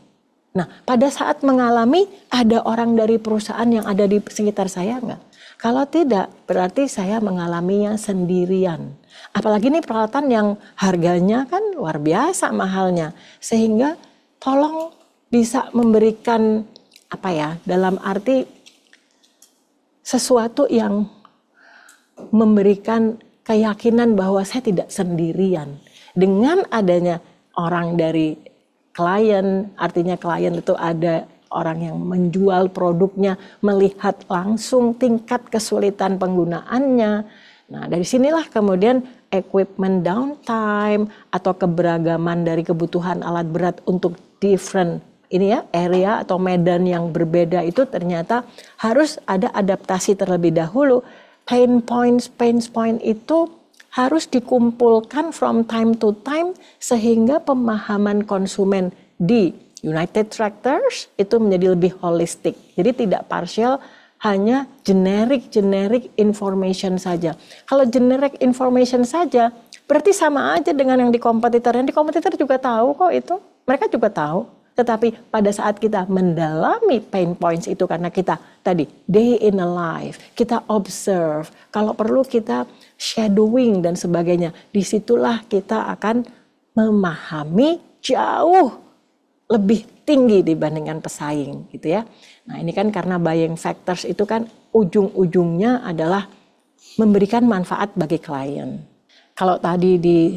Nah, pada saat mengalami, ada orang dari perusahaan yang ada di sekitar saya enggak? Kalau tidak, berarti saya mengalaminya sendirian. Apalagi ini peralatan yang harganya kan luar biasa mahalnya. Sehingga tolong bisa memberikan dalam arti sesuatu yang memberikan keyakinan bahwa saya tidak sendirian. Dengan adanya orang dari klien, artinya klien itu ada orang yang menjual produknya, melihat langsung tingkat kesulitan penggunaannya. Nah, dari sinilah kemudian equipment downtime atau keberagaman dari kebutuhan alat berat untuk different ini ya area atau medan yang berbeda itu ternyata harus ada adaptasi terlebih dahulu. Pain point itu harus dikumpulkan from time to time sehingga pemahaman konsumen di United Tractors itu menjadi lebih holistik. Jadi tidak partial, hanya generic information saja. Kalau generic information saja, berarti sama aja dengan yang di kompetitor. Yang di kompetitor juga tahu kok itu, mereka juga tahu. Tetapi pada saat kita mendalami pain points itu karena kita tadi day in a life, kita observe, kalau perlu kita shadowing dan sebagainya. Disitulah kita akan memahami jauh lebih tinggi dibandingkan pesaing gitu ya. Nah ini kan karena buying factors itu kan ujung-ujungnya adalah memberikan manfaat bagi klien. Kalau tadi di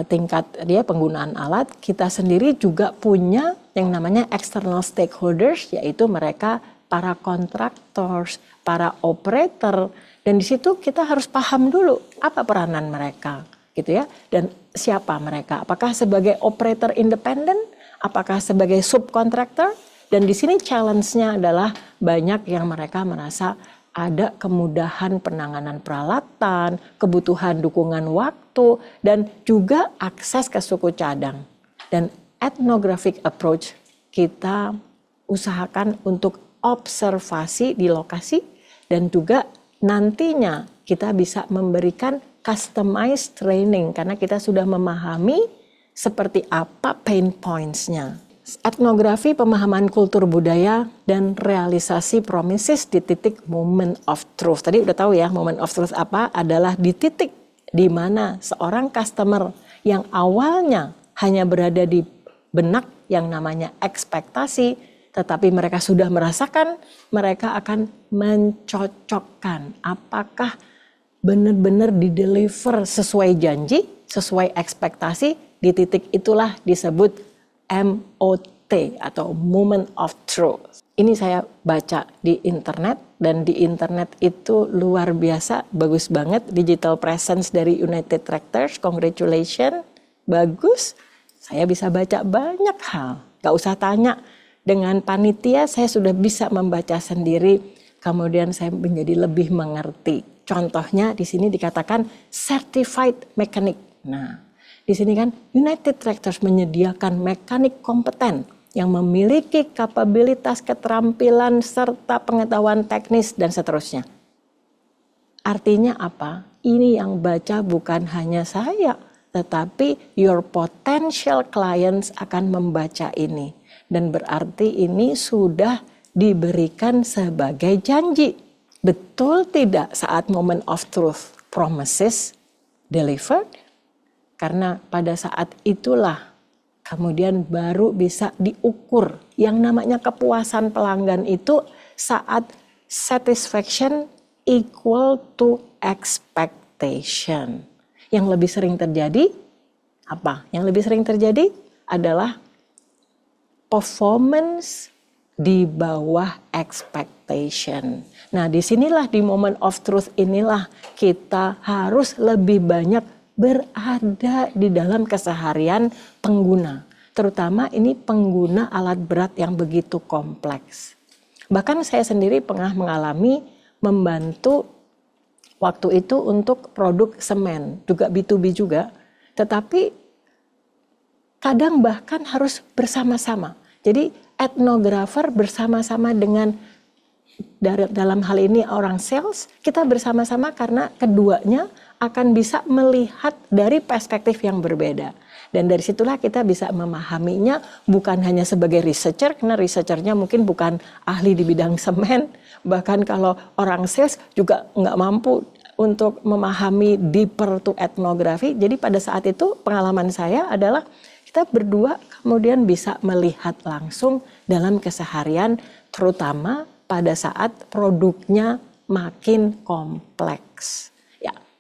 tingkat dia penggunaan alat, kita sendiri juga punya yang namanya external stakeholders, yaitu mereka para contractors, para operator, dan di situ kita harus paham dulu apa peranan mereka gitu ya, dan siapa mereka, apakah sebagai operator independen, apakah sebagai subkontraktor. Dan di sini challenge-nya adalah banyak yang mereka merasa ada kemudahan penanganan peralatan, kebutuhan dukungan waktu, dan juga akses ke suku cadang. Dan ethnographic approach kita usahakan untuk observasi di lokasi dan juga nantinya kita bisa memberikan customized training karena kita sudah memahami seperti apa pain points-nya. Etnografi, pemahaman kultur budaya, dan realisasi promises di titik moment of truth. Tadi udah tahu ya moment of truth apa? Adalah di titik di mana seorang customer yang awalnya hanya berada di benak yang namanya ekspektasi, tetapi mereka sudah merasakan, mereka akan mencocokkan apakah benar-benar dideliver sesuai janji, sesuai ekspektasi. Di titik itulah disebut MOT atau Moment of Truth. Ini saya baca di internet dan di internet itu luar biasa, bagus banget digital presence dari United Tractors, congratulations, bagus. Saya bisa baca banyak hal, gak usah tanya. Dengan panitia saya sudah bisa membaca sendiri, kemudian saya menjadi lebih mengerti. Contohnya di sini dikatakan certified mechanic. Nah, di sini kan United Tractors menyediakan mekanik kompeten yang memiliki kapabilitas, keterampilan, serta pengetahuan teknis dan seterusnya. Artinya apa? Ini yang baca bukan hanya saya, tetapi your potential clients akan membaca ini. Dan berarti ini sudah diberikan sebagai janji. Betul tidak saat moment of truth promises delivered? Karena pada saat itulah kemudian baru bisa diukur. Yang namanya kepuasan pelanggan itu saat satisfaction equal to expectation. Yang lebih sering terjadi apa? Yang lebih sering terjadi adalah performance di bawah expectation. Nah, disinilah di moment of truth inilah kita harus lebih banyak berada di dalam keseharian pengguna. Terutama ini pengguna alat berat yang begitu kompleks. Bahkan saya sendiri pernah mengalami membantu waktu itu untuk produk semen, juga B2B juga. Tetapi kadang bahkan harus bersama-sama. Jadi etnografer bersama-sama dengan dalam hal ini orang sales, kita bersama-sama karena keduanya akan bisa melihat dari perspektif yang berbeda. Dan dari situlah kita bisa memahaminya bukan hanya sebagai researcher, karena researchernya mungkin bukan ahli di bidang semen. Bahkan kalau orang sales juga nggak mampu untuk memahami deeper to etnografi. Jadi pada saat itu pengalaman saya adalah kita berdua kemudian bisa melihat langsung dalam keseharian, terutama pada saat produknya makin kompleks.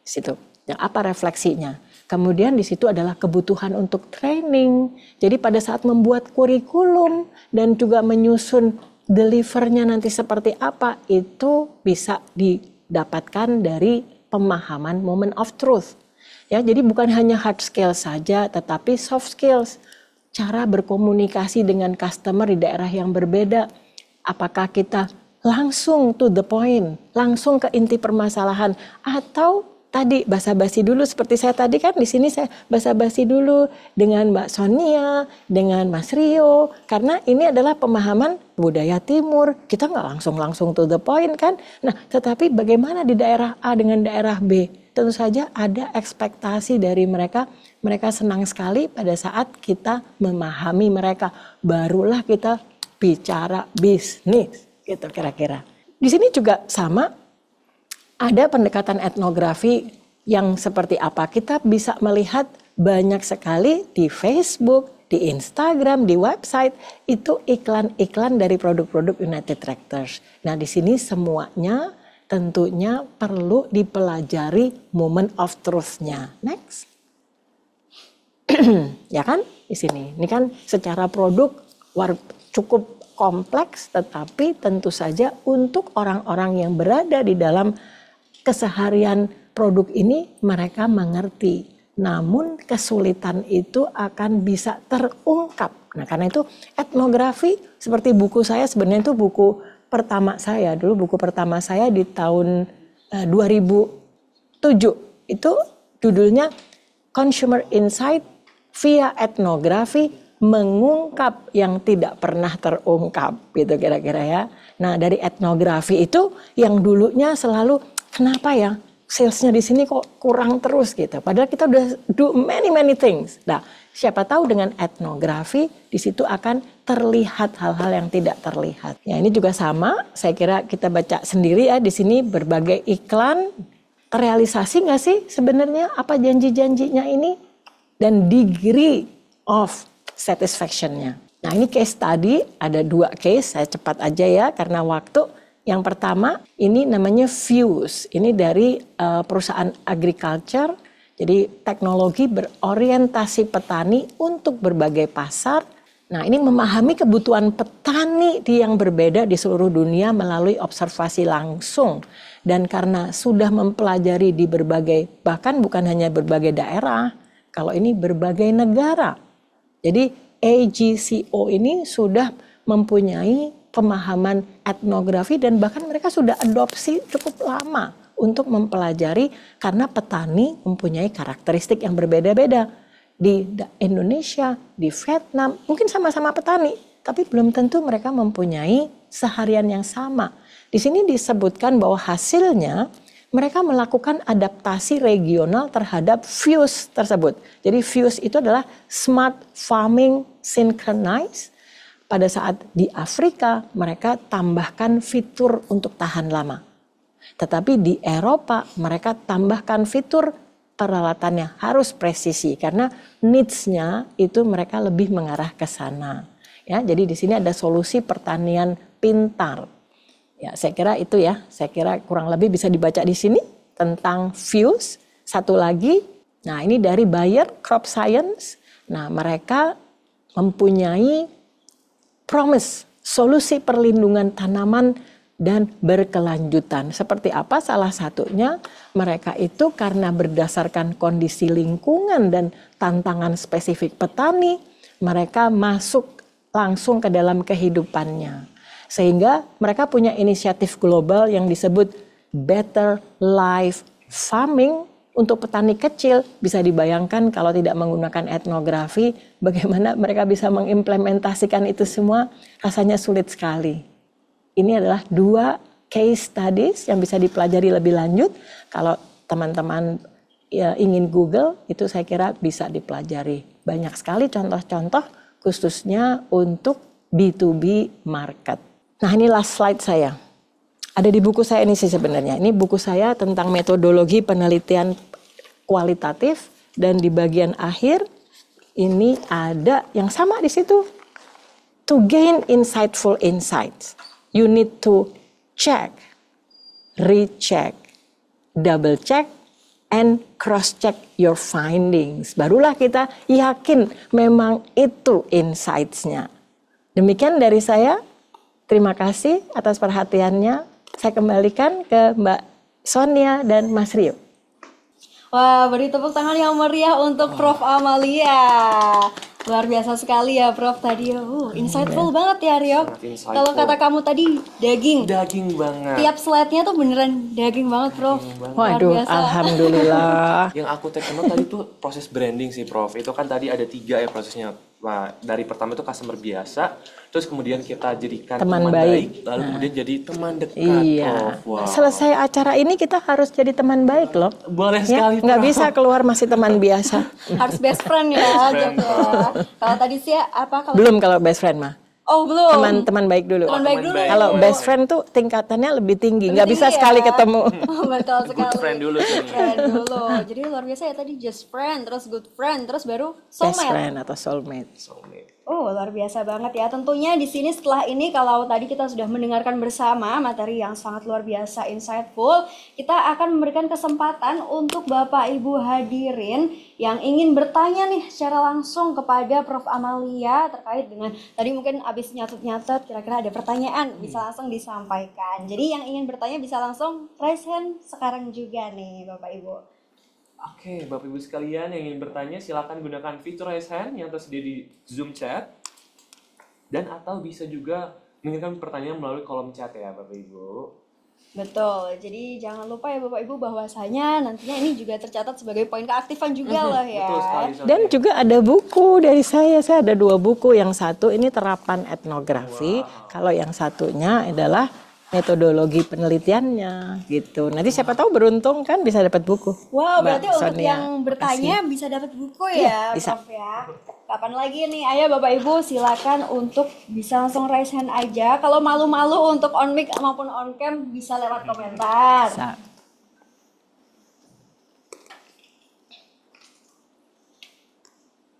Situ. Yang apa refleksinya? Kemudian di situ adalah kebutuhan untuk training. Jadi pada saat membuat kurikulum dan juga menyusun delivernya nanti seperti apa, itu bisa didapatkan dari pemahaman moment of truth. Ya, jadi bukan hanya hard skills saja, tetapi soft skills. cara berkomunikasi dengan customer di daerah yang berbeda. Apakah kita langsung to the point, langsung ke inti permasalahan, atau tadi basa-basi dulu seperti saya tadi kan di sini saya basa-basi dulu dengan Mbak Sonia, dengan Mas Rio, karena ini adalah pemahaman budaya Timur. Kita nggak langsung to the point kan. Nah, tetapi bagaimana di daerah A dengan daerah B? Tentu saja ada ekspektasi dari mereka. Mereka senang sekali pada saat kita memahami mereka. Barulah kita bicara bisnis, gitu kira-kira. Di sini juga sama. Ada pendekatan etnografi yang seperti apa? Kita bisa melihat banyak sekali di Facebook, di Instagram, di website, itu iklan-iklan dari produk-produk United Tractors. Nah, di sini semuanya tentunya perlu dipelajari moment of truth-nya. Next. Ya kan? Di sini. Ini kan secara produk cukup kompleks, tetapi tentu saja untuk orang-orang yang berada di dalam keseharian produk ini mereka mengerti. Namun kesulitan itu akan bisa terungkap. Nah, karena itu etnografi seperti buku saya, sebenarnya itu buku pertama saya. Dulu buku pertama saya di tahun 2007. Itu judulnya Consumer Insight via Etnografi, mengungkap yang tidak pernah terungkap, gitu kira-kira ya. Nah, dari etnografi itu yang dulunya selalu kenapa ya salesnya di sini kok kurang terus gitu. Padahal kita udah do many things. Nah, siapa tahu dengan etnografi di situ akan terlihat hal-hal yang tidak terlihat. Ya, ini juga sama. Saya kira kita baca sendiri ya di sini berbagai iklan. Terrealisasi nggak sih sebenarnya apa janji-janjinya ini dan degree of satisfaction-nya. Nah, ini case study, ada 2 case, saya cepat aja ya karena waktu. Yang pertama, ini namanya Fuse. Ini dari perusahaan agriculture, jadi teknologi berorientasi petani untuk berbagai pasar. Nah, ini memahami kebutuhan petani yang berbeda di seluruh dunia melalui observasi langsung. Dan karena sudah mempelajari di berbagai, bahkan bukan hanya berbagai daerah, kalau ini berbagai negara. Jadi AGCO ini sudah mempunyai pemahaman etnografi dan bahkan mereka sudah adopsi cukup lama untuk mempelajari karena petani mempunyai karakteristik yang berbeda-beda. Di Indonesia, di Vietnam, mungkin sama-sama petani, tapi belum tentu mereka mempunyai seharian yang sama. Di sini disebutkan bahwa hasilnya mereka melakukan adaptasi regional terhadap Fuse tersebut. Jadi Fuse itu adalah Smart Farming Synchronized. Pada saat di Afrika mereka tambahkan fitur untuk tahan lama. Tetapi di Eropa mereka tambahkan fitur peralatannya harus presisi karena needs-nya itu mereka lebih mengarah ke sana. Ya, jadi di sini ada solusi pertanian pintar. Ya, saya kira itu ya. Saya kira kurang lebih bisa dibaca di sini tentang Fuse. Satu lagi, nah ini dari Bayer Crop Science. Nah, mereka mempunyai promise, solusi perlindungan tanaman dan berkelanjutan. Seperti apa? Salah satunya mereka itu karena berdasarkan kondisi lingkungan dan tantangan spesifik petani, mereka masuk langsung ke dalam kehidupannya. Sehingga mereka punya inisiatif global yang disebut Better Life Farming. Untuk petani kecil bisa dibayangkan kalau tidak menggunakan etnografi bagaimana mereka bisa mengimplementasikan itu semua, rasanya sulit sekali. Ini adalah 2 case studies yang bisa dipelajari lebih lanjut. Kalau teman-teman ya, ingin Google itu saya kira bisa dipelajari. Banyak sekali contoh-contoh khususnya untuk B2B market. Nah, ini last slide saya. Ada di buku saya ini sih sebenarnya. Ini buku saya tentang metodologi penelitian kualitatif dan di bagian akhir ini ada yang sama di situ. To gain insightful insights, you need to check, recheck, double check, and cross check your findings. Barulah kita yakin memang itu insights-nya. Demikian dari saya. Terima kasih atas perhatiannya. Saya kembalikan ke Mbak Sonia dan Mas Rio. Wah, beri tepuk tangan yang meriah untuk Prof. Amalia. Luar biasa sekali ya Prof tadi. Insightful banget ya Rio. Sangat insightful. Kalau kata kamu tadi daging. Daging banget. Tiap slide-nya tuh beneran daging banget Prof. Luar Waduh, biasa. alhamdulillah. Yang aku take note tadi tuh proses branding sih Prof. Itu kan tadi ada 3 ya prosesnya. Wah, dari pertama itu customer biasa, terus kemudian kita jadikan Teman teman baik. baik, lalu kemudian jadi teman dekat Iya. Prof. Wow. Selesai acara ini kita harus jadi teman baik loh. Boleh Ya, sekali nggak Prof. bisa keluar masih teman biasa. Harus best friend ya gitu ya. Kalau tadi sih apa kalau Belum kalau best friend mah. Oh, belum. Teman-teman baik dulu. Teman baik dulu. Kalau best friend tuh tingkatannya lebih tinggi, Lebih nggak bisa tinggi sekali ya. ketemu. Betul sekali. Good friend dulu sih. Friend dulu. Jadi luar biasa ya tadi just friend, terus good friend, terus baru Best soulmate. friend atau soulmate. Soulmate. Oh, luar biasa banget ya. Tentunya di sini setelah ini kalau tadi kita sudah mendengarkan bersama materi yang sangat luar biasa insightful, kita akan memberikan kesempatan untuk Bapak Ibu hadirin yang ingin bertanya nih secara langsung kepada Prof Amalia terkait dengan tadi mungkin abis nyatet-nyatet kira-kira ada pertanyaan bisa langsung disampaikan. Jadi yang ingin bertanya bisa langsung raise hand sekarang juga nih Bapak Ibu. Oke, Bapak Ibu sekalian yang ingin bertanya silakan gunakan fitur raise hand yang tersedia di Zoom chat. Dan atau bisa juga mengirimkan pertanyaan melalui kolom chat ya Bapak Ibu. Betul, jadi jangan lupa ya Bapak Ibu bahwasanya nantinya ini juga tercatat sebagai poin keaktifan juga loh ya. Betul sekali. Dan juga ada buku dari saya ada 2 buku. Yang satu ini terapan etnografi, kalau yang satunya adalah metodologi penelitiannya gitu. Nanti siapa tahu beruntung kan bisa dapat buku. Wow, Mbak berarti untuk Sonia. yang bertanya bisa dapat buku ya, bisa. Prof ya. Kapan lagi nih? Ayo Bapak Ibu silakan untuk bisa langsung raise hand aja. Kalau malu-malu untuk on mic maupun on cam bisa lewat komentar. Bisa.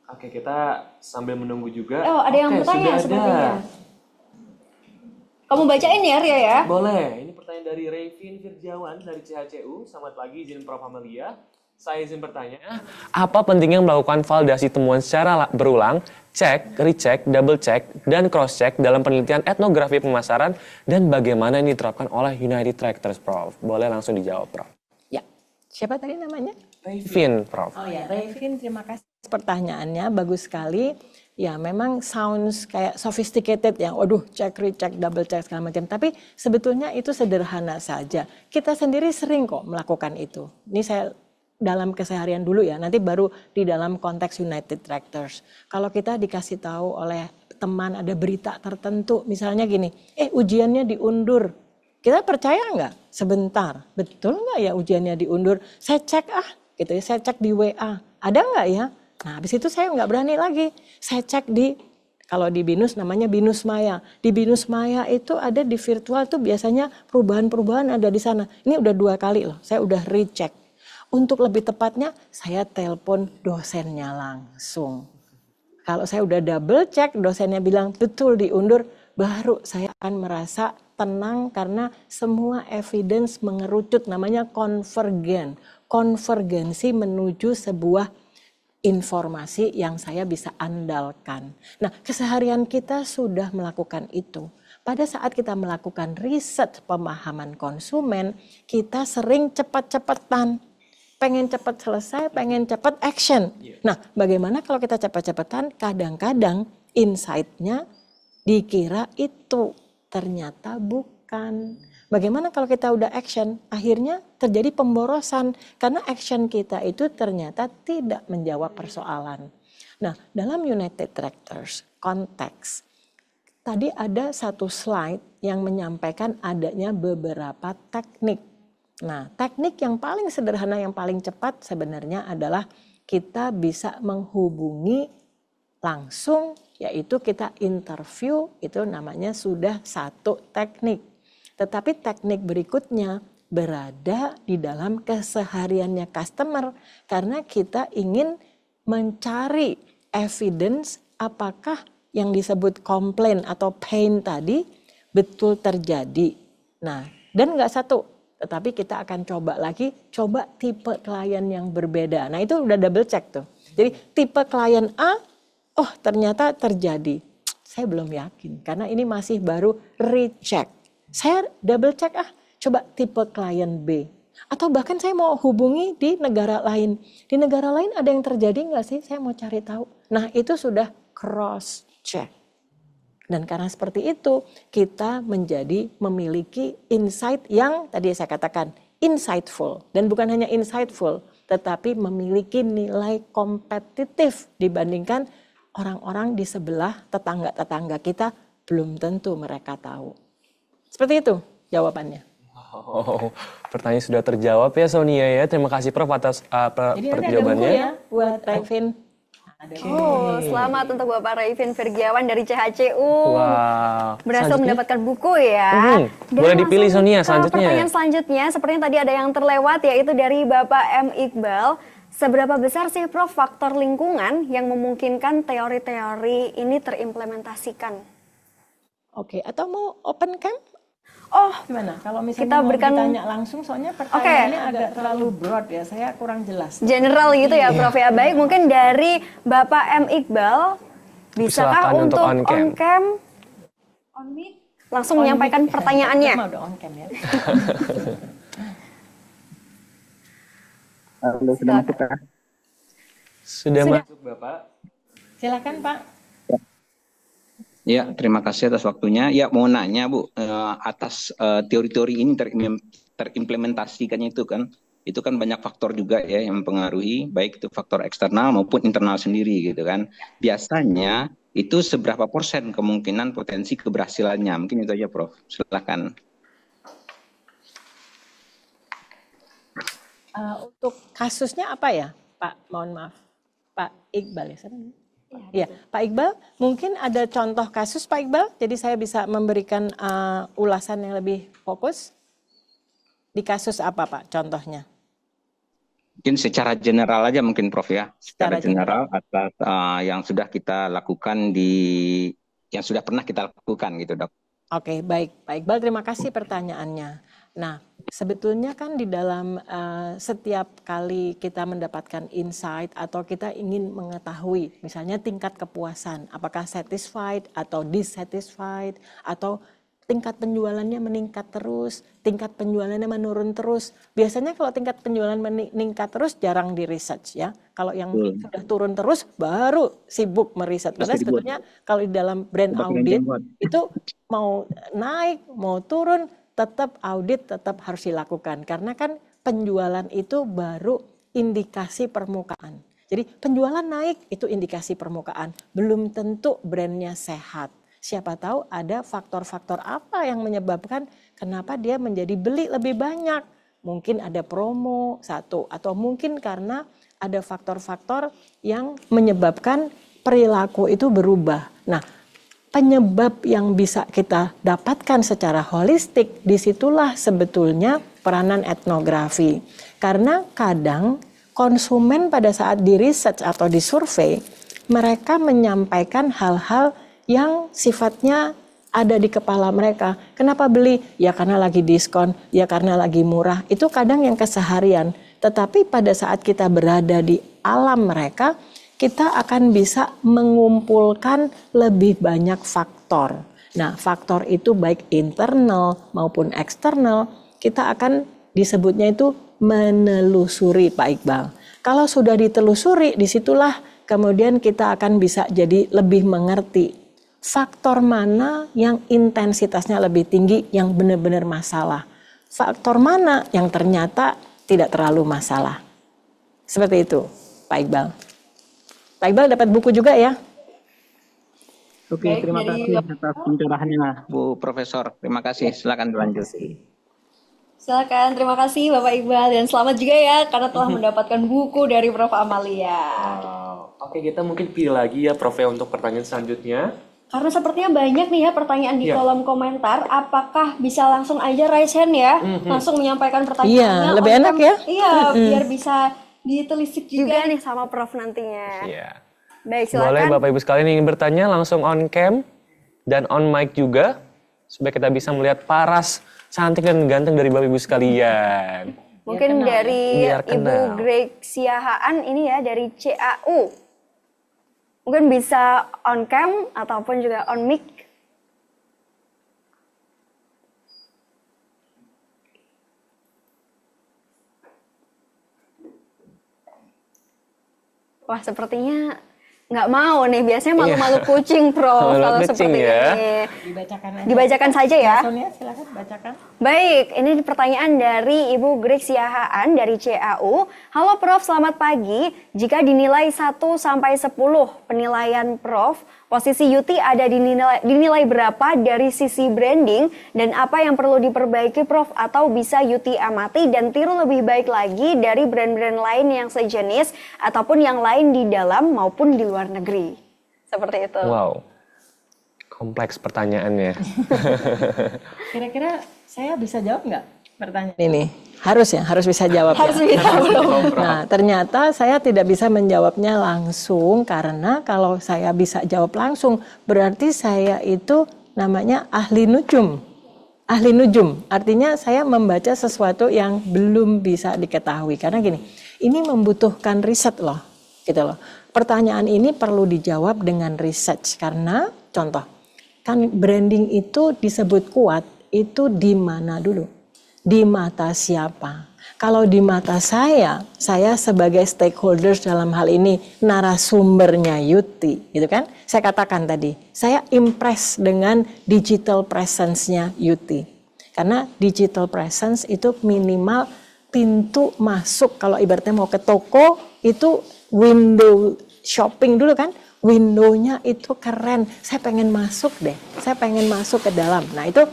Oke, kita sambil menunggu juga. Oh, ada yang Oke, bertanya sudah ada. sepertinya. Kamu bacain ya Ria ya? Boleh. Ini pertanyaan dari Revin Firjawan dari CHCU. Selamat pagi, izin Prof Amalia. Saya izin bertanya, apa pentingnya melakukan validasi temuan secara berulang, cek, recheck, double check, dan cross check dalam penelitian etnografi pemasaran dan bagaimana ini diterapkan oleh United Tractors, Prof? Boleh langsung dijawab, Prof. Ya. Siapa tadi namanya? Revin, Prof. Oh ya, Revin, terima kasih. Pertanyaannya bagus sekali. Ya memang sounds kayak sophisticated ya. Waduh, cek, recheck, double check segala macam. Tapi sebetulnya itu sederhana saja. Kita sendiri sering kok melakukan itu. Ini saya dalam keseharian dulu ya. Nanti baru di dalam konteks United Tractors. Kalau kita dikasih tahu oleh teman ada berita tertentu, misalnya gini, ujiannya diundur. Kita percaya nggak? Sebentar, betul nggak ya ujiannya diundur? Saya cek gitu ya. Saya cek di WA. Ada nggak ya? Nah, habis itu saya nggak berani lagi. Saya cek kalau di BINUS namanya BINUS Maya. Di BINUS Maya itu ada di virtual tuh biasanya perubahan-perubahan ada di sana. Ini udah 2 kali loh, saya udah recheck. Untuk lebih tepatnya, saya telepon dosennya langsung. Kalau saya udah double check, dosennya bilang betul diundur, baru saya akan merasa tenang karena semua evidence mengerucut, namanya konvergensi menuju sebuah informasi yang saya bisa andalkan. Nah, keseharian kita sudah melakukan itu. Pada saat kita melakukan riset pemahaman konsumen, kita sering cepat-cepatan. Pengen cepat selesai, pengen cepat action. Nah, bagaimana kalau kita cepat-cepatan, kadang-kadang insight-nya dikira itu, ternyata bukan. Bagaimana kalau kita udah action, akhirnya terjadi pemborosan karena action kita itu ternyata tidak menjawab persoalan. Nah, dalam United Tractors konteks, tadi ada satu slide yang menyampaikan adanya beberapa teknik. Nah, teknik yang paling sederhana, yang paling cepat sebenarnya adalah kita bisa menghubungi langsung, yaitu kita interview, itu namanya sudah satu teknik. Tetapi teknik berikutnya berada di dalam kesehariannya customer karena kita ingin mencari evidence apakah yang disebut komplain atau pain tadi betul terjadi. Nah, dan nggak satu, tetapi kita akan coba tipe klien yang berbeda. Nah, itu udah double check tuh. Jadi tipe klien A, ternyata terjadi. Saya belum yakin karena ini masih baru recheck. Saya double check coba tipe klien B. Atau bahkan saya mau hubungi di negara lain. Di negara lain ada yang terjadi nggak sih? Saya mau cari tahu. Nah, itu sudah cross check. Dan karena seperti itu, kita menjadi memiliki insight yang tadi saya katakan insightful. Dan bukan hanya insightful, tetapi memiliki nilai kompetitif dibandingkan orang-orang di sebelah tetangga-tetangga kita, belum tentu mereka tahu. Seperti itu jawabannya. Oh, pertanyaan sudah terjawab ya Sonia ya. Terima kasih Prof atas Jadi nanti ada buku perjawabannya. ya buat Raifin. Ada buku. Oh, selamat untuk Bapak Raifin Firgiawan dari CHCU. Wow. Berhasil Selanjutnya? mendapatkan buku ya. Dan Boleh dipilih langsung Sonia ke selanjutnya. Pertanyaan selanjutnya, sepertinya tadi ada yang terlewat yaitu dari Bapak M. Iqbal. Seberapa besar sih Prof faktor lingkungan yang memungkinkan teori-teori ini terimplementasikan? Oke, atau mau open camp? Oh, Gimana? Kalau misalnya Kita mau berikan- ditanya langsung, soalnya pertanyaannya agak terlalu broad ya, saya kurang jelas. general gitu ya Prof ya. Baik, mungkin dari Bapak M. Iqbal, bisakah Silakan untuk untuk on cam. on cam, on mic, langsung menyampaikan pertanyaannya? Mah udah on cam ya. Halo, sudah masuk kah? Sudah masuk Bapak. Silakan Pak. Ya, terima kasih atas waktunya. Ya, mau nanya Bu, atas teori-teori ini terimplementasikannya itu kan banyak faktor juga ya yang mempengaruhi, baik itu faktor eksternal maupun internal sendiri gitu kan. Biasanya itu seberapa persen kemungkinan potensi keberhasilannya? Mungkin itu aja Prof. Silakan. Untuk kasusnya apa ya Pak? Mohon maaf. Pak Iqbal ya? Iya, Pak Iqbal, mungkin ada contoh kasus Pak Iqbal, jadi saya bisa memberikan ulasan yang lebih fokus. Di kasus apa Pak contohnya? Mungkin secara general aja mungkin Prof ya. Secara Secara general atas yang sudah kita lakukan yang sudah pernah kita lakukan gitu Dok. Oke, baik. Pak Iqbal, terima kasih pertanyaannya. Nah, sebetulnya kan di dalam setiap kali kita mendapatkan insight atau kita ingin mengetahui misalnya tingkat kepuasan, apakah satisfied atau dissatisfied, atau tingkat penjualannya meningkat terus, tingkat penjualannya menurun terus. Biasanya kalau tingkat penjualan meningkat terus jarang di research ya. Kalau yang sudah turun terus baru sibuk meriset. Karena sebetulnya kalau di dalam brand audit itu mau naik, mau turun, tetap audit tetap harus dilakukan. Karena kan penjualan itu baru indikasi permukaan. Jadi penjualan naik itu indikasi permukaan. Belum tentu brandnya sehat. Siapa tahu ada faktor-faktor apa yang menyebabkan kenapa dia menjadi beli lebih banyak. Mungkin ada promo satu, atau mungkin karena ada faktor-faktor yang menyebabkan perilaku itu berubah. Nah, penyebab yang bisa kita dapatkan secara holistik, disitulah sebetulnya peranan etnografi. Karena kadang konsumen pada saat di research atau di survei, mereka menyampaikan hal-hal yang sifatnya ada di kepala mereka. Kenapa beli? Ya karena lagi diskon, ya karena lagi murah. Itu kadang yang keseharian. Tetapi pada saat kita berada di alam mereka, kita akan bisa mengumpulkan lebih banyak faktor. Nah, faktor itu baik internal maupun eksternal, kita akan disebutnya itu menelusuri Pak Iqbal. Kalau sudah ditelusuri, disitulah kemudian kita akan bisa jadi lebih mengerti faktor mana yang intensitasnya lebih tinggi, yang benar-benar masalah. Faktor mana yang ternyata tidak terlalu masalah. Seperti itu, Pak Iqbal. Pak Iqbal dapat buku juga ya? Oke, terima kasih atas pencerahannya Bu Profesor. Terima kasih. Silakan dilanjut. Silakan, terima kasih Bapak Iqbal dan selamat juga ya karena telah mendapatkan buku dari Prof Amalia. Wow. Oke, kita mungkin pilih lagi ya Prof ya untuk pertanyaan selanjutnya. Karena sepertinya banyak nih ya pertanyaan di Iya. kolom komentar. Apakah bisa langsung aja raise hand ya, langsung menyampaikan pertanyaannya? Iya, lebih on enak cam? ya. Iya, biar bisa ditelisik juga nih sama Prof nantinya. Iya. Baik, Boleh silakan. Bapak Ibu sekalian yang ingin bertanya langsung on cam dan on mic juga supaya kita bisa melihat paras cantik dan ganteng dari Bapak Ibu sekalian. Mungkin dari Biar Ibu kenal. Greg Siahaan ini ya dari CAU. Mungkin bisa on cam ataupun juga on mic. Wah, sepertinya nggak mau nih. Biasanya Iya. malu-malu kucing, Prof. Malu Kalau kucing seperti ya. ini. Dibacakan aja. Dibacakan saja ya. Sonia, silakan bacakan. Baik, ini pertanyaan dari Ibu Grace Yahaan dari CAU. Halo Prof, selamat pagi. Jika dinilai 1 sampai 10 penilaian Prof, posisi Yuti ada dinilai berapa dari sisi branding dan apa yang perlu diperbaiki Prof, atau bisa Yuti amati dan tiru lebih baik lagi dari brand-brand lain yang sejenis ataupun yang lain di dalam maupun di luar negeri. Seperti itu. Wow, kompleks pertanyaannya. Kira-kira saya bisa jawab nggak pertanyaan ini? Harus bisa jawab. Harus ya? bisa, Prof. Nah, ternyata saya tidak bisa menjawabnya langsung karena kalau saya bisa jawab langsung berarti saya itu namanya ahli nujum. Ahli nujum artinya saya membaca sesuatu yang belum bisa diketahui karena gini, ini membutuhkan riset loh, gitu loh. Pertanyaan ini perlu dijawab dengan research karena contoh kan branding itu disebut kuat itu di mana dulu? Di mata siapa? Kalau di mata saya sebagai stakeholders dalam hal ini narasumbernya Yuti, gitu kan? Saya katakan tadi, saya impress dengan digital presence-nya Yuti. Karena digital presence itu minimal pintu masuk, kalau ibaratnya mau ke toko itu window shopping dulu kan, window-nya itu keren, saya pengen masuk deh, saya pengen masuk ke dalam. Nah itu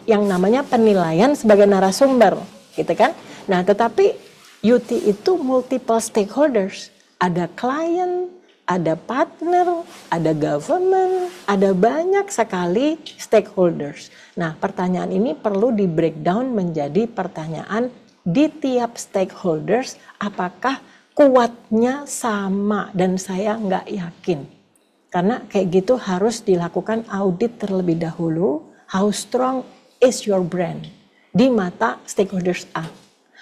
yang namanya penilaian sebagai narasumber, gitu kan. Nah tetapi Yuti itu multiple stakeholders, ada klien, ada partner, ada government, ada banyak sekali stakeholders. Nah pertanyaan ini perlu di breakdown menjadi pertanyaan di tiap stakeholders apakah kuatnya sama, dan saya nggak yakin. Karena kayak gitu harus dilakukan audit terlebih dahulu, how strong is your brand di mata stakeholders A.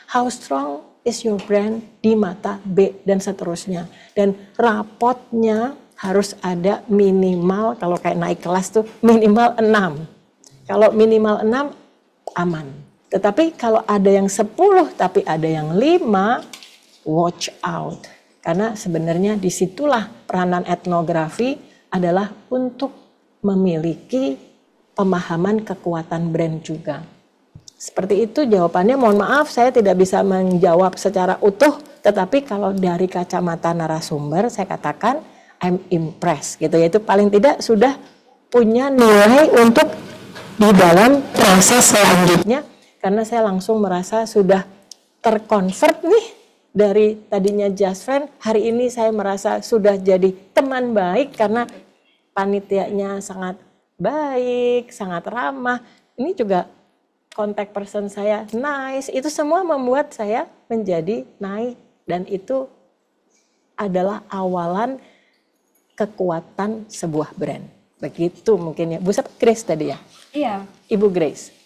How strong is your brand di mata B dan seterusnya. Dan rapotnya harus ada minimal, kalau kayak naik kelas tuh minimal 6. Kalau minimal 6 aman. Tetapi kalau ada yang 10 tapi ada yang 5, watch out. Karena sebenarnya disitulah peranan etnografi adalah untuk memiliki pemahaman kekuatan brand juga. Seperti itu jawabannya. Mohon maaf saya tidak bisa menjawab secara utuh, tetapi kalau dari kacamata narasumber saya katakan I'm impressed gitu ya. Itu paling tidak sudah punya nilai untuk di dalam proses selanjutnya, karena saya langsung merasa sudah terkonvert nih. Dari tadinya just friend, hari ini saya merasa sudah jadi teman baik karena panitianya sangat baik, sangat ramah. Ini juga contact person saya nice. Itu semua membuat saya menjadi naik dan itu adalah awalan kekuatan sebuah brand. Begitu mungkin ya. Bu Grace tadi ya? Iya. Ibu Grace.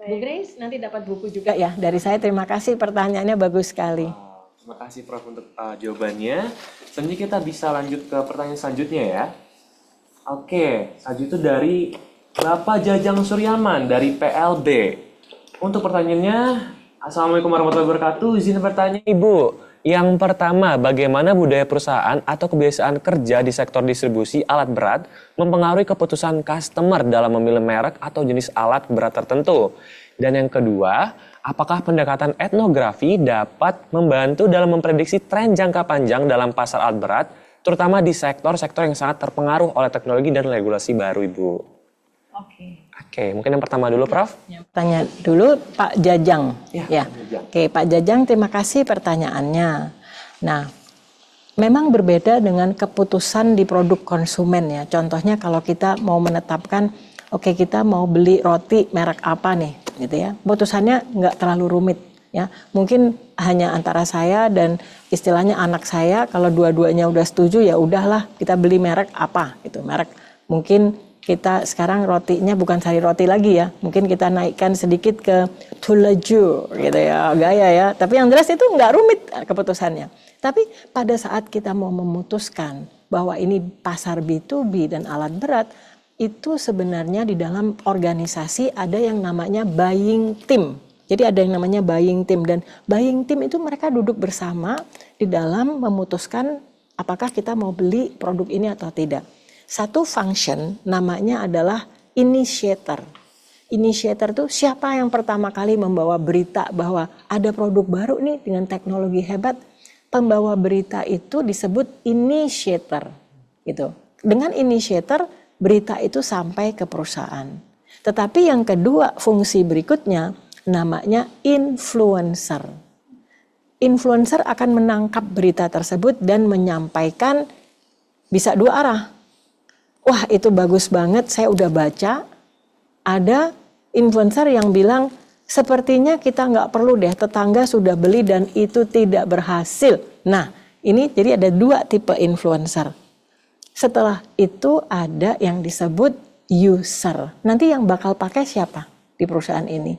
Bu Grace nanti dapat buku juga ya dari saya. Terima kasih, pertanyaannya bagus sekali. Terima kasih Prof untuk jawabannya. Selanjutnya kita bisa lanjut ke pertanyaan selanjutnya ya. Oke, selanjutnya dari Bapak Jajang Suryaman dari PLB. Untuk pertanyaannya, Assalamualaikum warahmatullahi wabarakatuh. Izin bertanya Ibu. Yang pertama, bagaimana budaya perusahaan atau kebiasaan kerja di sektor distribusi alat berat mempengaruhi keputusan customer dalam memilih merek atau jenis alat berat tertentu? Dan yang kedua, apakah pendekatan etnografi dapat membantu dalam memprediksi tren jangka panjang dalam pasar alat berat, terutama di sektor-sektor yang sangat terpengaruh oleh teknologi dan regulasi baru, Ibu? Oke, mungkin yang pertama dulu, Prof. Tanya dulu Pak Jajang. Ya, Oke, Pak Jajang, terima kasih pertanyaannya. Nah, memang berbeda dengan keputusan di produk konsumen ya. Contohnya kalau kita mau menetapkan, oke kita mau beli roti merek apa nih, gitu ya. Putusannya nggak terlalu rumit ya. Mungkin hanya antara saya dan istilahnya anak saya, kalau dua-duanya udah setuju ya udahlah kita beli merek apa gitu. Merek mungkin kita sekarang rotinya bukan sari roti lagi ya, mungkin kita naikkan sedikit ke tulaju gitu ya, gaya ya. Tapi yang jelas itu nggak rumit keputusannya. Tapi pada saat kita mau memutuskan bahwa ini pasar B2B dan alat berat, itu sebenarnya di dalam organisasi ada yang namanya buying team. Jadi ada yang namanya buying team, dan buying team itu mereka duduk bersama di dalam memutuskan apakah kita mau beli produk ini atau tidak. Satu function namanya adalah initiator. Initiator itu siapa yang pertama kali membawa berita bahwa ada produk baru nih dengan teknologi hebat. Pembawa berita itu disebut initiator. Gitu. Dengan initiator, berita itu sampai ke perusahaan. Tetapi yang kedua, fungsi berikutnya namanya influencer. Influencer akan menangkap berita tersebut dan menyampaikan bisa dua arah. Wah, itu bagus banget, saya udah baca. Ada influencer yang bilang, sepertinya kita nggak perlu deh, tetangga sudah beli dan itu tidak berhasil. Nah, ini jadi ada dua tipe influencer. Setelah itu ada yang disebut user. Nanti yang bakal pakai siapa di perusahaan ini?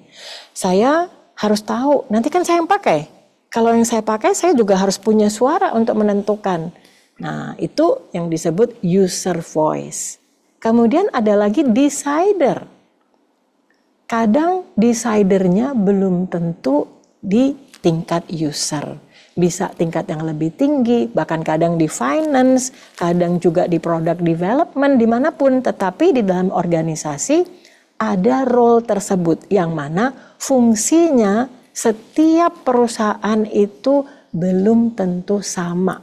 Saya harus tahu, nanti kan saya yang pakai. Kalau yang saya pakai, saya juga harus punya suara untuk menentukan. Nah, itu yang disebut user voice. Kemudian ada lagi decider. Kadang decidernya belum tentu di tingkat user. Bisa tingkat yang lebih tinggi, bahkan kadang di finance, kadang juga di product development, dimanapun. Tetapi di dalam organisasi ada role tersebut yang mana fungsinya setiap perusahaan itu belum tentu sama.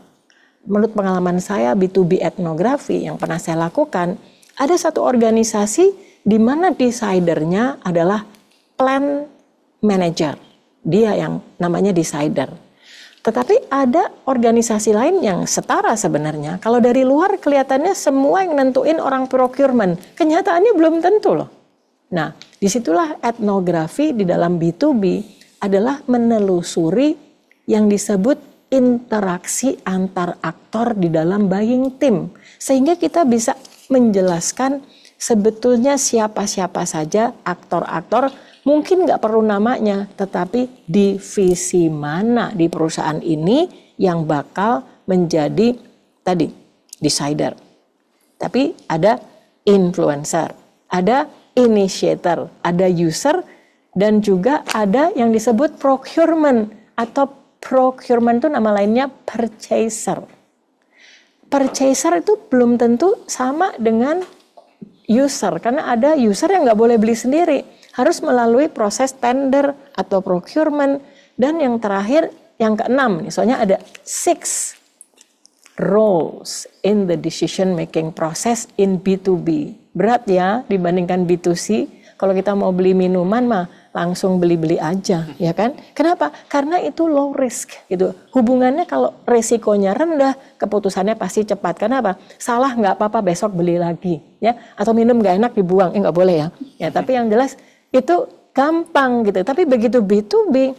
Menurut pengalaman saya B2B etnografi yang pernah saya lakukan, ada satu organisasi di mana decidernya adalah plan manager. Dia yang namanya decider. Tetapi ada organisasi lain yang setara sebenarnya. Kalau dari luar kelihatannya semua yang nentuin orang procurement. Kenyataannya belum tentu loh. Nah, disitulah etnografi di dalam B2B adalah menelusuri yang disebut interaksi antar aktor di dalam buying team. Sehingga kita bisa menjelaskan sebetulnya siapa-siapa saja aktor-aktor, mungkin nggak perlu namanya, tetapi divisi mana di perusahaan ini yang bakal menjadi tadi decider. Tapi ada influencer, ada initiator, ada user, dan juga ada yang disebut procurement, atau procurement itu nama lainnya purchaser. Purchaser itu belum tentu sama dengan user, karena ada user yang nggak boleh beli sendiri, harus melalui proses tender atau procurement. Dan yang terakhir, yang keenam, misalnya ada 6 roles in the decision making process in B2B. Berat ya dibandingkan B2C. Kalau kita mau beli minuman mah langsung beli-beli aja, ya kan? Kenapa? Karena itu low risk gitu. Hubungannya kalau resikonya rendah, keputusannya pasti cepat. Kenapa? Salah nggak apa-apa, besok beli lagi, ya. Atau minum nggak enak dibuang, nggak boleh ya. Ya, tapi yang jelas itu gampang gitu. Tapi begitu B2B,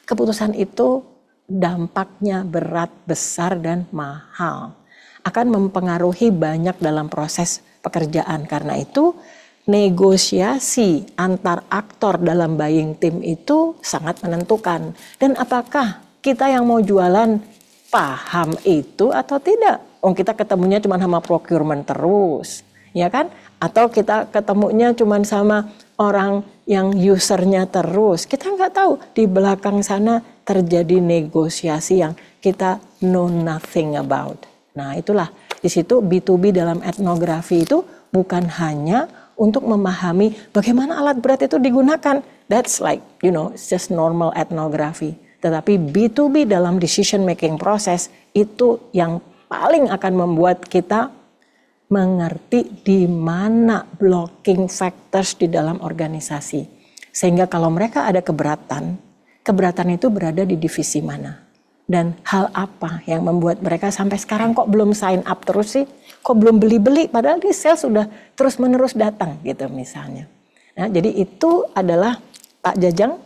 keputusan itu dampaknya berat, besar, dan mahal. Akan mempengaruhi banyak dalam proses pekerjaan. Karena itu negosiasi antar aktor dalam buying team itu sangat menentukan. Dan apakah kita yang mau jualan paham itu atau tidak? Oh, kita ketemunya cuma sama procurement terus, ya kan? Atau kita ketemunya cuma sama orang yang usernya terus. Kita nggak tahu di belakang sana terjadi negosiasi yang kita know nothing about. Nah, itulah di situ B2B dalam etnografi itu bukan hanya untuk memahami bagaimana alat berat itu digunakan. That's like, it's just normal ethnography. Tetapi B2B dalam decision making process itu yang paling akan membuat kita mengerti di mana blocking factors di dalam organisasi. Sehingga kalau mereka ada keberatan itu berada di divisi mana. Dan hal apa yang membuat mereka sampai sekarang kok belum sign up terus sih? Kok belum beli-beli? Padahal di sales sudah terus-menerus datang gitu misalnya. Nah, jadi itu adalah Pak Jajang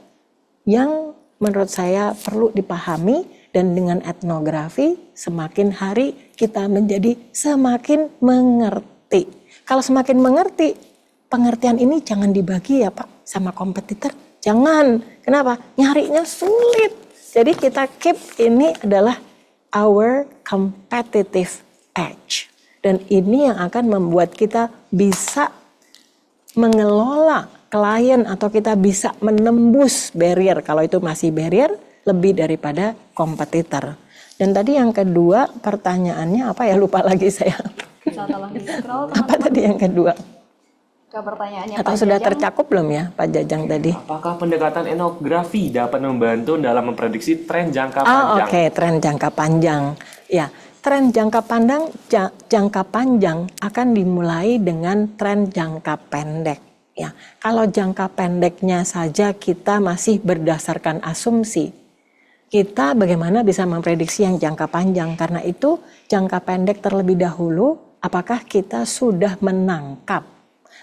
yang menurut saya perlu dipahami. Dan dengan etnografi semakin hari kita menjadi semakin mengerti. Kalau semakin mengerti, pengertian ini jangan dibagi ya Pak sama kompetitor. Jangan. Kenapa? Nyarinya sulit. Jadi kita keep ini adalah our competitive edge. Dan ini yang akan membuat kita bisa mengelola klien atau kita bisa menembus barrier, kalau itu masih barrier, lebih daripada kompetitor. Dan tadi yang kedua pertanyaannya apa ya, lupa lagi saya. Bisa tolong di-scroll Apa tadi yang kedua? ke pertanyaannya Atau Pak sudah Jajang. tercakup belum ya Pak Jajang tadi? Apakah pendekatan etnografi dapat membantu dalam memprediksi tren jangka Ah, panjang? oke, tren jangka panjang. Ya, tren jangka panjang akan dimulai dengan tren jangka pendek. Ya, kalau jangka pendeknya saja kita masih berdasarkan asumsi, kita bagaimana bisa memprediksi yang jangka panjang? Karena itu jangka pendek terlebih dahulu, apakah kita sudah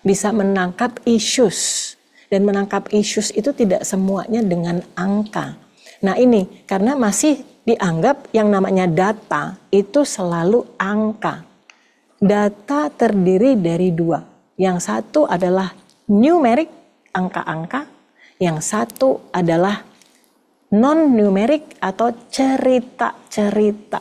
bisa menangkap issues. Dan menangkap issues itu tidak semuanya dengan angka. Nah ini, karena masih dianggap yang namanya data itu selalu angka. Data terdiri dari dua. Yang satu adalah numerik, angka-angka. Yang satu adalah non-numerik atau cerita-cerita.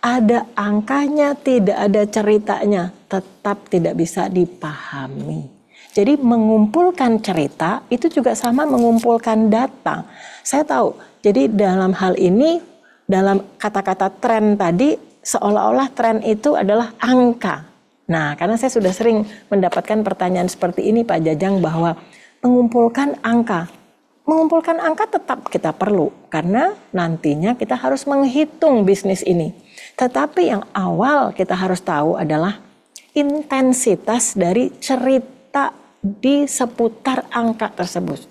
Ada angkanya, tidak ada ceritanya, tetap tidak bisa dipahami. Jadi mengumpulkan cerita itu juga sama mengumpulkan data. Saya tahu, jadi dalam hal ini, dalam kata-kata tren tadi, seolah-olah tren itu adalah angka. Nah, karena saya sudah sering mendapatkan pertanyaan seperti ini Pak Jajang, bahwa mengumpulkan angka tetap kita perlu, karena nantinya kita harus menghitung bisnis ini. Tetapi yang awal kita harus tahu adalah intensitas dari cerita di seputar angka tersebut.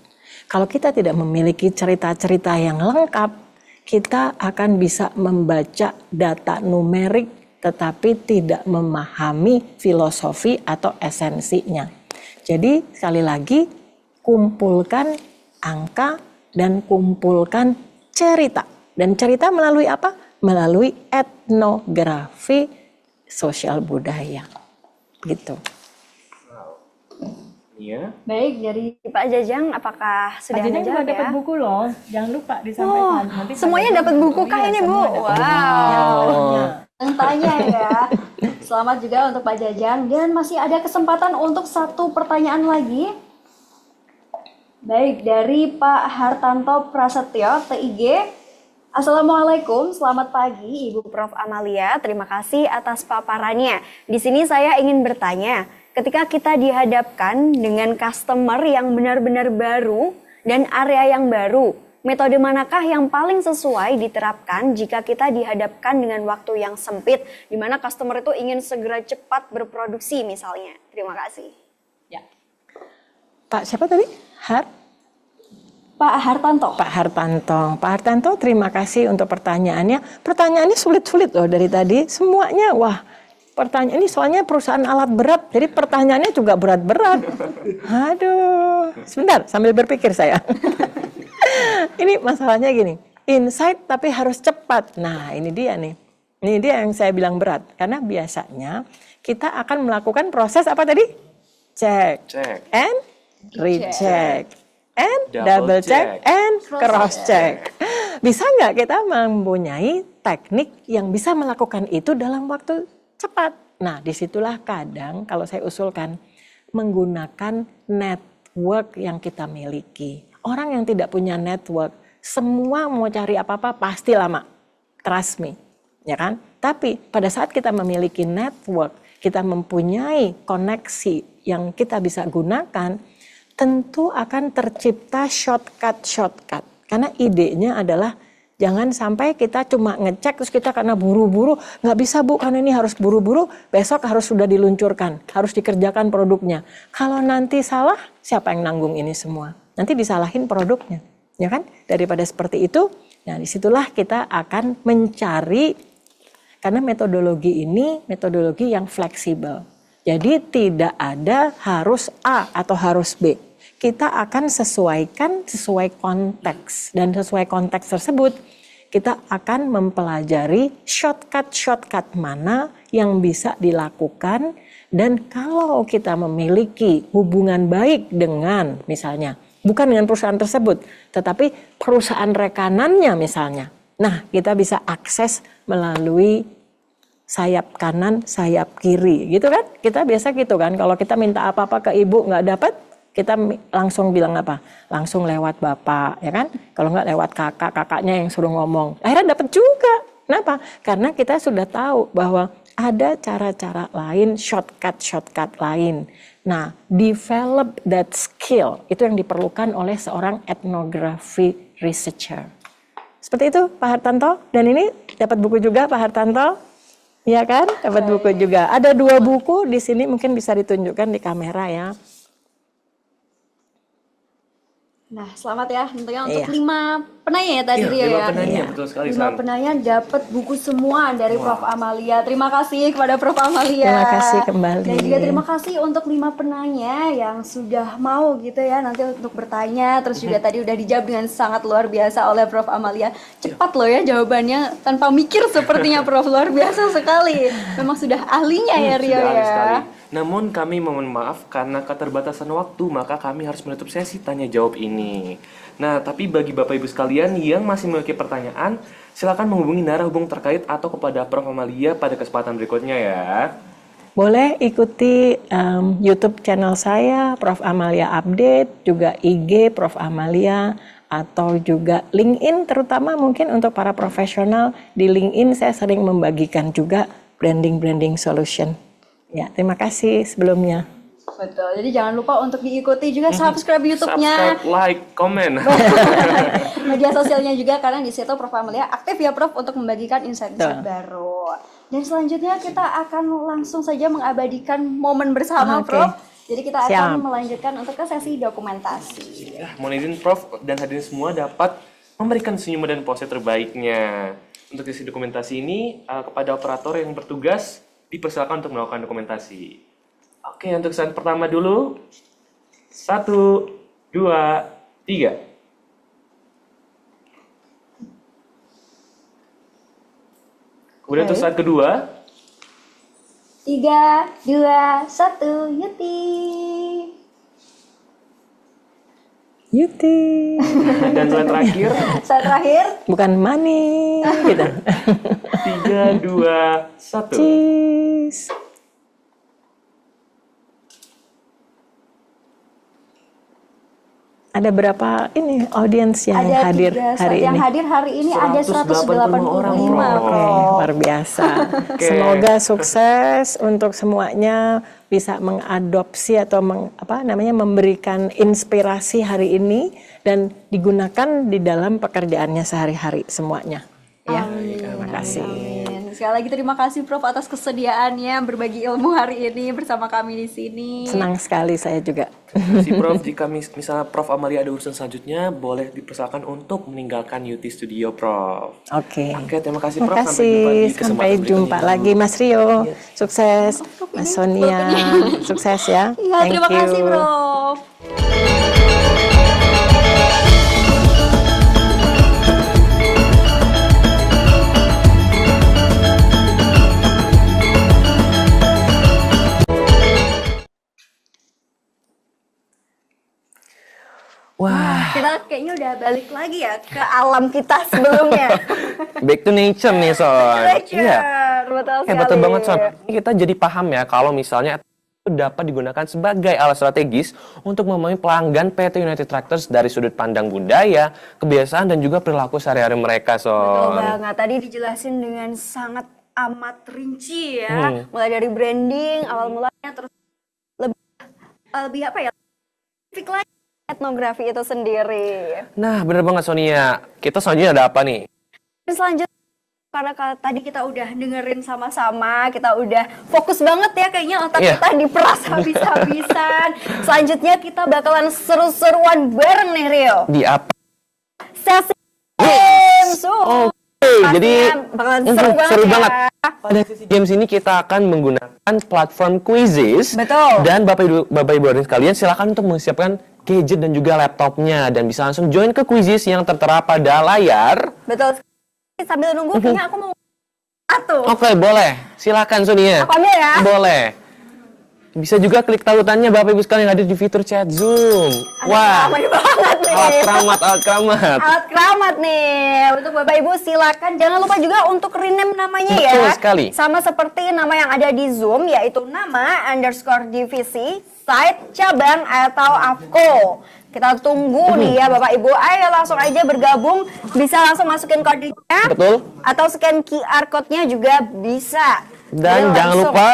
Kalau kita tidak memiliki cerita-cerita yang lengkap, kita akan bisa membaca data numerik tetapi tidak memahami filosofi atau esensinya. Jadi sekali lagi, kumpulkan angka dan kumpulkan cerita. Dan cerita melalui apa? Melalui etnografi sosial budaya. Gitu. Iya. Baik, dari Pak Jajang, apakah sudah Pak Jajang menjawab juga dapat ya? buku loh, jangan lupa disampaikan. Nanti Pak Semuanya Jajang dapat buku kah iya, ini, Bu? semua dapat buku. Wow. Ya. Yang tanya ya. Selamat juga untuk Pak Jajang. Dan masih ada kesempatan untuk satu pertanyaan lagi. Baik, dari Pak Hartanto Prasetyo, TIG. Assalamualaikum, selamat pagi Ibu Prof. Amalia. Terima kasih atas paparannya. Di sini saya ingin bertanya, ketika kita dihadapkan dengan customer yang benar-benar baru dan area yang baru, metode manakah yang paling sesuai diterapkan jika kita dihadapkan dengan waktu yang sempit, di mana customer itu ingin segera cepat berproduksi misalnya? Terima kasih. Ya. Pak siapa tadi? Pak Hartanto. Pak Hartanto, terima kasih untuk pertanyaannya. Pertanyaannya sulit-sulit loh dari tadi. Semuanya, wah, pertanyaan ini soalnya perusahaan alat berat, jadi pertanyaannya juga berat-berat. Aduh, sebentar sambil berpikir saya. Ini masalahnya gini, insight tapi harus cepat. Nah, ini dia nih. Ini dia yang saya bilang berat. Karena biasanya kita akan melakukan proses apa tadi? Check. And recheck. And double check and cross check. Bisa nggak kita mempunyai teknik yang bisa melakukan itu dalam waktu cepat? Nah, disitulah kadang kalau saya usulkan menggunakan network yang kita miliki. Orang yang tidak punya network, semua mau cari apa-apa pasti lama. Trust me, ya kan? Tapi pada saat kita memiliki network, kita mempunyai koneksi yang kita bisa gunakan, tentu akan tercipta shortcut. Karena idenya adalah jangan sampai kita cuma ngecek terus kita karena buru-buru, nggak bisa Bu karena ini harus buru-buru, besok harus sudah diluncurkan, harus dikerjakan produknya. Kalau nanti salah, siapa yang nanggung ini semua? Nanti disalahin produknya, ya kan? Daripada seperti itu, nah disitulah kita akan mencari, karena metodologi ini metodologi yang fleksibel. Jadi tidak ada harus A atau harus B. Kita akan sesuaikan sesuai konteks. Dan sesuai konteks tersebut, kita akan mempelajari shortcut mana yang bisa dilakukan. Dan kalau kita memiliki hubungan baik dengan misalnya, bukan dengan perusahaan tersebut, tetapi perusahaan rekanannya misalnya. Nah, kita bisa akses melalui sayap kanan, sayap kiri, gitu kan? Kita biasa gitu kan, kalau kita minta apa-apa ke ibu nggak dapat, kita langsung bilang apa? Langsung lewat bapak, ya kan? Kalau nggak lewat kakaknya yang suruh ngomong. Akhirnya dapat juga. Kenapa? Karena kita sudah tahu bahwa ada cara-cara lain, shortcut lain. Nah, develop that skill, itu yang diperlukan oleh seorang ethnography researcher. Seperti itu Pak Hartanto, dan ini dapat buku juga Pak Hartanto. Iya kan? Dapat buku juga. Ada 2 buku di sini, mungkin bisa ditunjukkan di kamera ya. Nah, selamat ya tentunya untuk Iya. 5 penanya ya tadi Iya, Rio 5 ya. penanya, Iya. betul sekali, 5 San. penanya dapat buku semua dari Prof. Amalia. Terima kasih kepada Prof. Amalia. Terima kasih kembali. Dan juga terima kasih untuk 5 penanya yang sudah mau gitu ya nanti untuk bertanya. Terus juga tadi udah dijawab dengan sangat luar biasa oleh Prof. Amalia. Cepat loh ya jawabannya tanpa mikir sepertinya Prof. Luar biasa sekali. Memang sudah ahlinya ya Rio Sudah ahli ya. sekali. Namun kami mohon maaf karena keterbatasan waktu, maka kami harus menutup sesi tanya jawab ini. Nah, tapi bagi Bapak Ibu sekalian yang masih memiliki pertanyaan, silakan menghubungi narah hubung terkait atau kepada Prof. Amalia pada kesempatan berikutnya ya. Boleh ikuti YouTube channel saya, Prof. Amalia Update, juga IG Prof. Amalia, atau juga LinkedIn, terutama mungkin untuk para profesional. Di LinkedIn saya sering membagikan juga branding solution. Ya, terima kasih sebelumnya. Betul. Jadi jangan lupa untuk diikuti juga subscribe YouTube-nya. Subscribe, like, komen. Media sosialnya juga karena di situ Prof. Amalia aktif ya Prof untuk membagikan insight-insight Betul. baru. Dan selanjutnya kita akan langsung saja mengabadikan momen bersama Oke. Prof. Jadi kita akan Siap. melanjutkan untuk ke sesi dokumentasi. Ya, mohon izin Prof dan hadirin semua dapat memberikan senyuman dan pose terbaiknya. Untuk sesi dokumentasi ini, kepada operator yang bertugas, dipersilakan untuk melakukan dokumentasi. Oke, untuk saat pertama dulu. 1, 2, 3. Kemudian untuk saat kedua, 3, 2, 1, Yuti. Yuti. dan saat terakhir, Saat terakhir, Bukan money gitu. 3, 2, 1. Cheese. Ada berapa ini audiens yang ada hadir 3 hari yang ini? hadir hari ini ada 185 orang, 185 Prof. Prof. Luar biasa. Oke. Semoga sukses untuk semuanya bisa mengadopsi atau memberikan inspirasi hari ini dan digunakan di dalam pekerjaannya sehari-hari semuanya. Ya, terima kasih. Amin. Sekali lagi terima kasih Prof atas kesediaannya berbagi ilmu hari ini bersama kami di sini. Senang sekali saya juga. Si Prof, jika misalnya Prof Amalia ada urusan selanjutnya, boleh dipersilakan untuk meninggalkan UT Studio, Prof. Oke. Oke, terima kasih Terima Prof. kasih. Sampai Sampai jumpa jumpa lagi Mas Rio. Sukses. Mas Sonia. Sukses ya. Iya, terima kasih Prof. Wah, Kita kayaknya udah balik lagi ya ke alam kita sebelumnya. back to nature nih, Son. Iya. Betul sekali. Betul banget, Son. Ini kita jadi paham ya kalau misalnya itu dapat digunakan sebagai alat strategis untuk memenuhi pelanggan PT United Tractors dari sudut pandang budaya, kebiasaan, dan juga perilaku sehari-hari mereka, Betul Son. banget. Tadi dijelasin dengan sangat amat rinci ya. Mulai dari branding, awal mulanya, terus lebih apa ya? Spesifik lagi etnografi itu sendiri. Nah, bener banget, Sonia. Kita selanjutnya ada apa nih? Dan selanjutnya karena tadi kita udah dengerin sama-sama, kita udah fokus banget ya kayaknya otak Iya. kita diperas habis-habisan. Selanjutnya kita bakalan seru-seruan bareng nih Rio. Di apa? Sesi games. Oke, jadi bakalan seru banget seru ya. banget. Pada sesi games ini kita akan menggunakan platform Quizzes. Betul. Dan Bapak Ibu hadirin sekalian silakan untuk menyiapkan gadget dan juga laptopnya dan bisa langsung join ke Quizzes yang tertera pada layar. Betul. Sambil nunggu kayaknya aku mau satu. Oke, boleh. Silakan Sonia. Aku ambil ya. Boleh. Bisa juga klik tautannya Bapak Ibu sekalian yang ada di fitur chat Zoom. Wah, Ramai banget nih. alat keramat, alat keramat. Alat keramat nih. Untuk Bapak Ibu silakan jangan lupa juga untuk rename namanya ya. Betul sekali. Sama seperti nama yang ada di Zoom yaitu nama _ divisi, site, cabang atau AFCO. Kita tunggu nih ya Bapak Ibu. Ayo langsung aja bergabung. Bisa langsung masukin kodenya. Betul. Atau scan QR code-nya juga bisa. Dan Jadi jangan langsung. lupa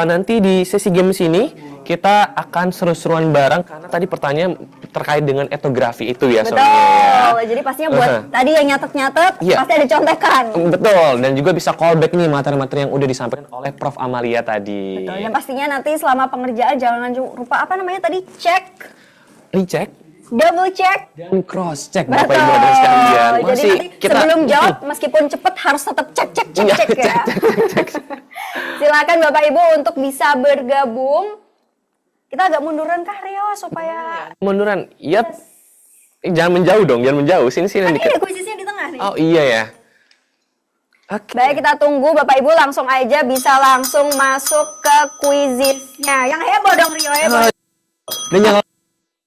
nanti di sesi games ini kita akan seru-seruan bareng karena tadi pertanyaan terkait dengan etnografi itu ya Betul. soalnya. Jadi pastinya buat tadi yang nyatet-nyatet Iya. pasti ada contekan. Betul, dan juga bisa callback nih materi-materi yang udah disampaikan oleh Prof. Amalia tadi. Betul. Dan pastinya nanti selama pengerjaan jangan lupa apa namanya tadi, cek, Recheck double check. dan cross check Bapak Ibu dan sekalian. Jadi nanti sebelum jawab meskipun cepet harus tetap cek Iya, ya. Silakan Bapak Ibu untuk bisa bergabung. Kita agak munduran kah Rio supaya munduran. Yap. Jangan menjauh dong, jangan menjauh. Sini kan dikit. ini kuisisnya di tengah nih. Oh iya ya. Oke. Baik, kita tunggu Bapak Ibu langsung aja bisa langsung masuk ke kuisisnya. Yang heboh dong Rio, heboh. Dan jangan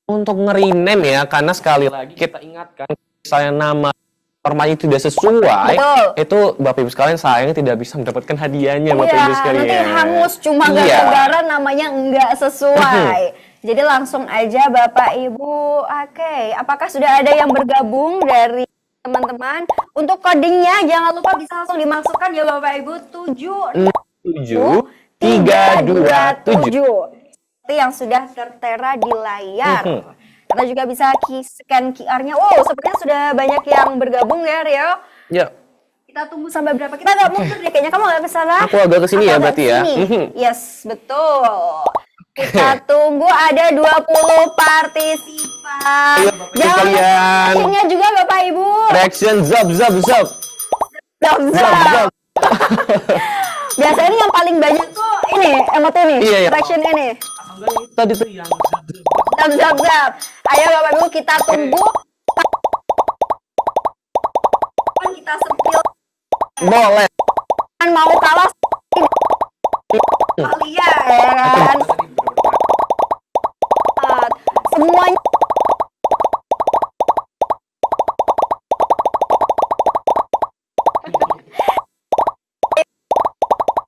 untuk nge-rename ya, karena sekali lagi kita ingatkan, misalnya nama formanya tidak sesuai, Betul. itu Bapak Ibu sekalian sayangnya tidak bisa mendapatkan hadiahnya Bapak Iya, Ibu sekalian. nanti hangus cuma Iya. gara-gara namanya nggak sesuai. Jadi langsung aja Bapak Ibu. Oke, apakah sudah ada yang bergabung dari teman-teman? Untuk codingnya jangan lupa bisa langsung dimasukkan ya Bapak Ibu. 7, 3, 2, 7. Seperti yang sudah tertera di layar. Kita juga bisa scan QR-nya. Wow, sepertinya sudah banyak yang bergabung ya Rio. Ya, Kita tunggu sampai berapa? Kita agak mundur deh kayaknya. Kamu agak ke sana. aku agak ke sini Aku ya agak berarti ya. kesini. Yes, betul. Kita tunggu ada 20 partisipan. Ayo, Bapak Ibu Jangan lupa sekalian. reaction-nya juga Bapak Ibu. Reaction zap zap zap. Zap, Zap zap. zap. Biasanya yang paling banyak tuh ini emot ini. Iya, iya. Reaction ini. Tadi tuh yang Zap, zap, zap. Ayo Bapak Ibu kita tunggu. Kita sepil boleh. kan mau kalah kalian ya kan. Semuanya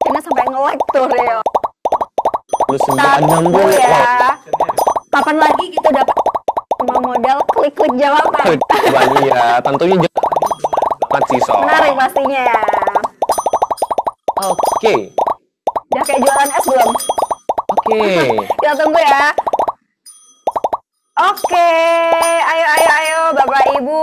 ini sampai nge-lag tuh Rio. Lu Satu 960 ya. Wah. Kapan lagi kita dapat cuma modal klik-klik jawaban. Banyak ya, tentunya jangan banget sih so. Menarik pastinya. Oke. Udah kayak jualan es belum? Oke. Kita tunggu ya. Oke, ayo Bapak Ibu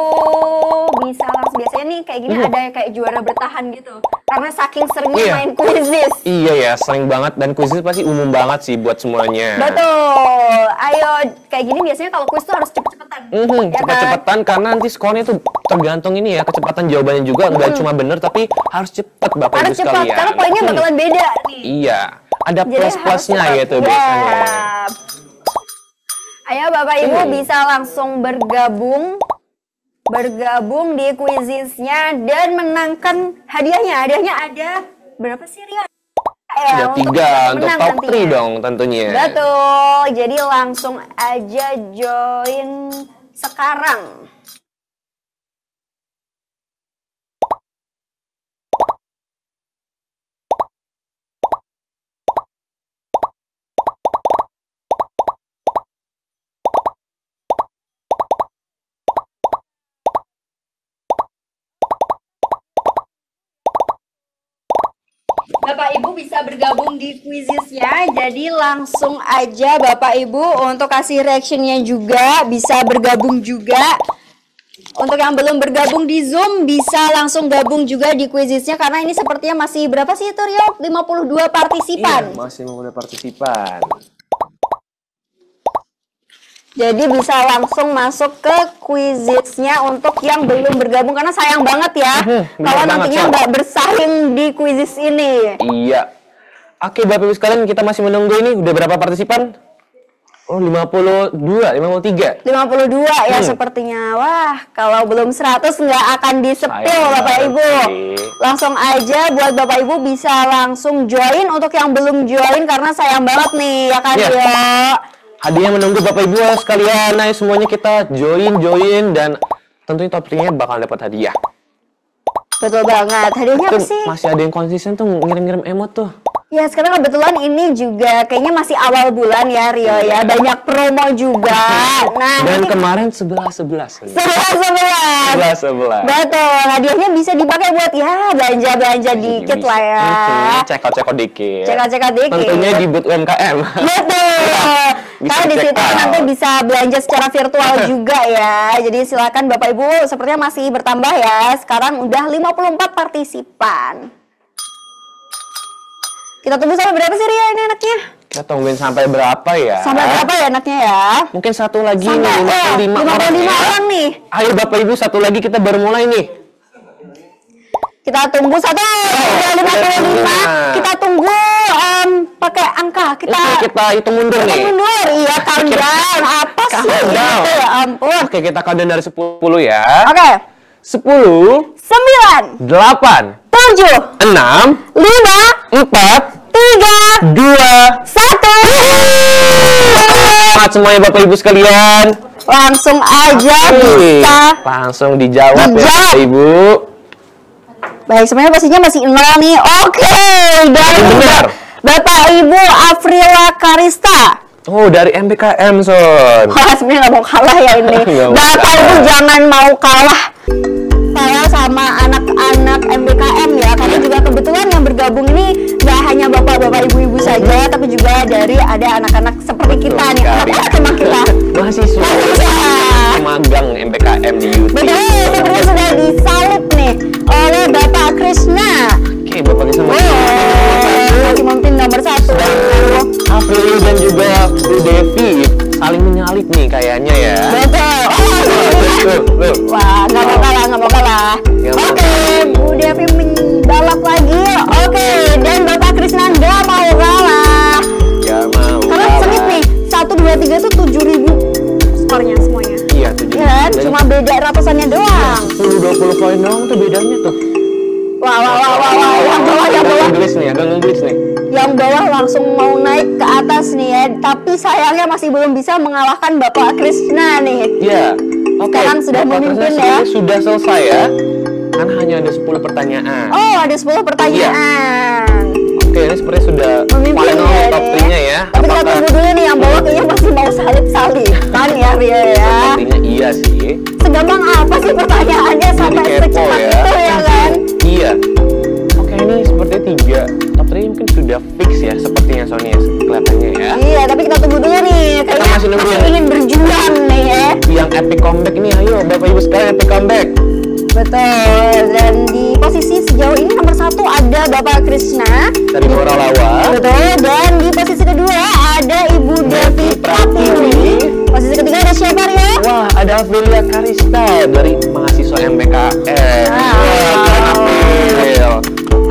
bisa langsung. Biasanya nih kayak gini ada kayak juara bertahan gitu. Karena saking seringnya Iya. main kuisis. Iya ya, sering banget dan kuis pasti umum banget sih buat semuanya. Betul. Ayo kayak gini biasanya kalau kuis tuh harus cepet-cepetan. Ya kan? Cepat-cepatan karena nanti skornya tuh tergantung ini ya, kecepatan jawabannya juga nggak cuma bener tapi harus cepet Bapak Harus Ibu cepat sekalian. karena poinnya bakalan beda nih. Iya, ada Jadi plus-plusnya harus gitu cepat. biasanya. Yap. Ayo Bapak Ibu bisa langsung bergabung di kuisisnya dan menangkan hadiahnya. Hadiahnya ada berapa sih Ria? Ada untuk 3 yang untuk menang top nantinya. 3 dong tentunya. Betul. Jadi langsung aja join sekarang. Bapak Ibu bisa bergabung di kuisisnya, jadi langsung aja Bapak Ibu untuk kasih reactionnya juga bisa bergabung juga. Untuk yang belum bergabung di Zoom bisa langsung gabung juga di kuisisnya karena ini sepertinya masih berapa sih itu Rio? 52 partisipan. Iya, masih mau partisipan. Jadi bisa langsung masuk ke kuisisnya untuk yang belum bergabung karena sayang banget ya bener kalau banget, nantinya Sob. nggak bersaing di kuisis ini. Iya. Oke, Bapak Ibu sekalian, kita masih menunggu ini. Udah berapa partisipan? Oh, 52, 53. 52 ya sepertinya. Wah, kalau belum 100 nggak akan disepil Sayang Bapak banget Ibu. sih. Langsung aja buat Bapak Ibu bisa langsung join. Untuk yang belum join karena sayang banget nih ya kan Iya. Rio. Hadiah menunggu Bapak Ibu sekalian. Ayo semuanya kita join dan tentunya top 3-nya bakal dapat hadiah. Betul banget. Hadiahnya apa Tuh, sih? masih ada yang konsisten tuh ngirim-ngirim emot tuh. Ya sekarang kebetulan ini juga kayaknya masih awal bulan ya Rio ya. Banyak promo juga. Nah, Dan nanti kemarin 11. 11. 11. Betul, hadiahnya bisa dipakai buat ya belanja-belanja dikit lah ya. Cekot-cekot dikit. Cekot-cekot dikit. Tentunya di booth UMKM. Betul. Bisa Karena di check situ out. nanti bisa belanja secara virtual juga ya. Jadi silakan Bapak Ibu, sepertinya masih bertambah ya. Sekarang udah 54 partisipan. Kita tunggu sampai berapa sih Ria ini anaknya? Kita tungguin sampai berapa ya? Sampai berapa ya anaknya ya? Mungkin satu lagi Sampai nih, 55 orang 55 ya. orang nih. Ayo Bapak Ibu, satu lagi kita baru mulai nih. Kita tunggu satu, udah 55. Kita tunggu pakai angka. Kita Oke, kita hitung mundur nih. mundur. Iya, countdown. Apa sih Countdown. itu ya ampun. Oke, kita countdown dari 10 ya. Oke. 10, 9, 8, 7, 6, 5, 4, 3, 2, 1. Selamat semuanya Bapak Ibu sekalian. Langsung aja Oke, bisa. langsung dijawab ya Dijawab. Bapak Ibu. Baik, sebenarnya posisinya masih 0 nih. Oke, dari Benar. Bapak Ibu Afrila Karista. Oh, dari MBKM, Son. Wah, sebenarnya nggak mau kalah ya ini. Nggak mau Bapak kalah. Ibu jangan mau kalah. Saya sama anak-anak MBKM ya, karena juga kebetulan yang bergabung ini nggak hanya bapak-bapak ibu-ibu saja, tapi juga dari ada anak-anak seperti kita nih, sekali. anak-anak teman kita. Mahasiswa Mahasiswa. magang MBKM di UT. Betul, sepertinya sudah disalib nih oleh Bapak Krishna. Oke, Bapak bisa Oh, masih memimpin nomor 1. April dan juga Bu Devi saling menyalip nih kayaknya ya. Betul. Tuh, tuh. Wah, nggak mau kalah, nggak mau kalah. Nggak mau Oke, Bu Devi menbalap lagi. Oke, dan Bapak Krishna nggak mau kalah. Ya mau. Karena kalah. sengit nih, 1, 2, 3 itu 7.000 skornya semuanya. Iya, 7. Ya kan? Cuma beda ratusannya doang. 10-20 poin doang tuh bedanya tuh. Wah, yang bawah, yang bawah. Agak ngeglitch nih. Yang bawah langsung mau naik ke atas nih ya. Tapi sayangnya masih belum bisa mengalahkan Bapak Krishna nih. Iya. Oke. Sekarang sudah Bapak memimpin Krishna ya. Sudah selesai ya. Kan hanya ada 10 pertanyaan. Oh, ada 10 pertanyaan. Oke, ini sepertinya sudah Memimpin final ya, top deh. 3-nya ya. Tapi kita tunggu dulu nih, yang bawah kayaknya masih mau salip-salipan ya Ria ya. Sepertinya iya sih. Segampang apa sih pertanyaannya sampai Jadi kepo secepat itu ya kan? Iya. Oke, ini sepertinya 3 top 3 mungkin sudah fix ya sepertinya Sony ya, kelihatannya ya. Iya, tapi kita tunggu dulu nih. Kayaknya masih nunggu masih ya. ingin berjuang nih ya. Yang epic comeback nih, ayo Bapak Ibu sekalian epic comeback. Betul. Dan di posisi sejauh ini nomor 1 ada Bapak Krishna. Dari Moralawa. Betul. Dan di posisi kedua ada Ibu Devi Pratiwi. Posisi ketiga ada siapa Ria? Wah, ada Aprilia Karista dari mahasiswa MBKM. Wow. Wah, April.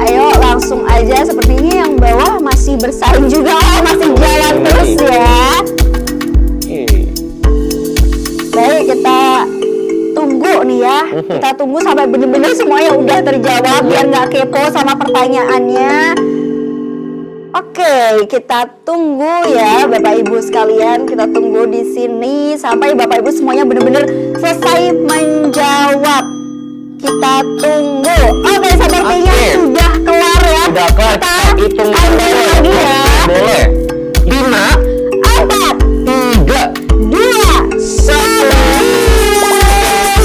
Ayo langsung aja, sepertinya yang bawah masih bersaing juga, masih jalan terus ya. Baik, kita tunggu nih ya. Kita tunggu sampai bener-bener semuanya udah terjawab biar nggak kepo sama pertanyaannya. Oke, kita tunggu ya Bapak Ibu sekalian. Kita tunggu di sini sampai Bapak Ibu semuanya bener-bener selesai menjawab. Kita tunggu. Oke, sepertinya Oke. sudah kelar ya. Udah kelar, Kita hitung countdown lagi ya. Boleh. 5, 4, 3, 2, 1.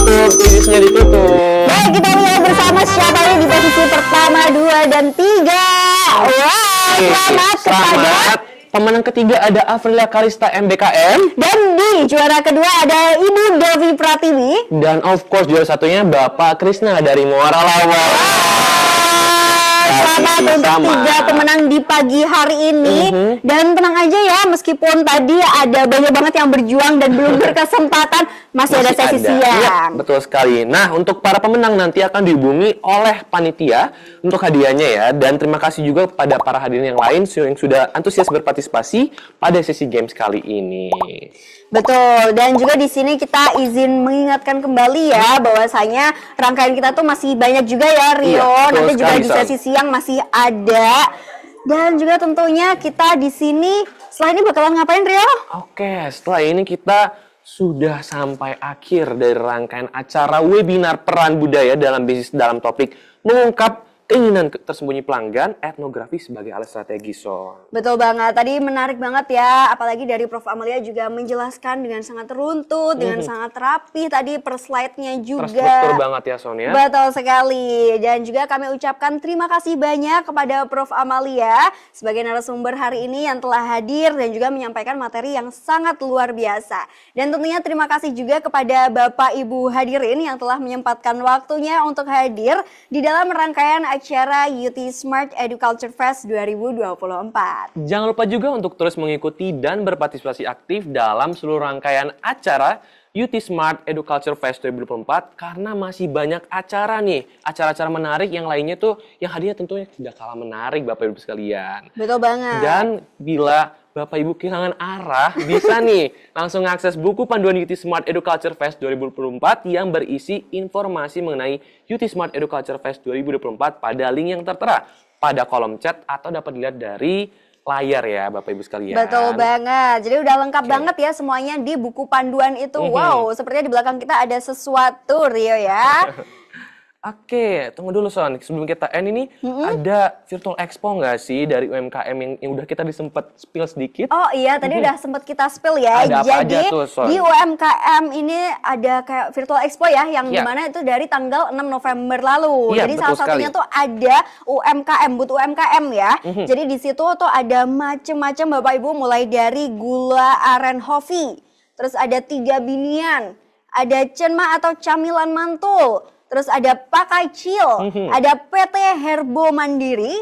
tutup, finisnya ditutup. Baik, kita lihat bersama siapa yang di posisi pertama, 2, dan 3. Wah, selamat kepada. Selamat. Pemenang ketiga ada Aprilia Karista MBKM. Dan di juara kedua ada Ibu Devi Pratiwi. Dan of course juara satunya Bapak Krishna dari Moralawa. selamat untuk Sama. 3 pemenang di pagi hari ini. Dan tenang aja ya, meskipun tadi ada banyak banget yang berjuang dan belum berkesempatan, masih ada sesi Iya, siang. betul sekali. Nah, untuk para pemenang nanti akan dihubungi oleh panitia untuk hadiahnya ya. Dan terima kasih juga kepada para hadirin yang lain yang sudah antusias berpartisipasi pada sesi games kali ini. Betul, dan juga di sini kita izin mengingatkan kembali ya bahwasanya rangkaian kita tuh masih banyak juga ya Rio. Iya, betul Nanti juga sekali, di Son. sesi siang masih ada. Dan juga tentunya kita di sini setelah ini bakalan ngapain Rio? Oke, setelah ini kita sudah sampai akhir dari rangkaian acara webinar peran budaya dalam bisnis dalam topik mengungkap keinginan tersembunyi pelanggan etnografi sebagai alat strategi, Son. Betul banget, tadi menarik banget ya, apalagi dari Prof. Amalia juga menjelaskan dengan sangat runtut, dengan sangat rapi tadi per slide-nya juga. Terstruktur banget ya, Son ya. Betul sekali, dan juga kami ucapkan terima kasih banyak kepada Prof. Amalia sebagai narasumber hari ini yang telah hadir dan juga menyampaikan materi yang sangat luar biasa. Dan tentunya terima kasih juga kepada Bapak Ibu hadirin yang telah menyempatkan waktunya untuk hadir di dalam rangkaian acara UT Smart Educulture Fest 2024. Jangan lupa juga untuk terus mengikuti dan berpartisipasi aktif dalam seluruh rangkaian acara UT Smart Educulture Fest 2024 karena masih banyak acara nih, acara-acara menarik yang lainnya tuh yang hadirnya tentunya tidak kalah menarik Bapak Ibu sekalian. Betul banget. Dan bila Bapak Ibu kehilangan arah, bisa nih langsung akses buku panduan UT Smart Educulture Fest 2024 yang berisi informasi mengenai UT Smart Educulture Fest 2024 pada link yang tertera pada kolom chat atau dapat dilihat dari layar ya Bapak Ibu sekalian. Betul banget. Jadi udah lengkap banget ya semuanya di buku panduan itu. Wow, sepertinya di belakang kita ada sesuatu Rio ya. Oke, tunggu dulu Son. Sebelum kita end ini, ada virtual expo nggak sih dari UMKM yang udah kita disempet spill sedikit? Oh iya, tadi udah sempat kita spill ya. Ada apa Jadi aja tuh, Son? di UMKM ini ada kayak virtual expo ya, yang Iya. dimana itu dari tanggal 6 November lalu. Iya, Jadi betul salah satunya sekali. tuh ada UMKM, booth UMKM ya. Jadi di situ tuh ada macem-macem Bapak Ibu, mulai dari gula aren coffee, terus ada 3 binian, ada cenma atau camilan mantul, terus ada pakai cil, ada PT Herbo Mandiri,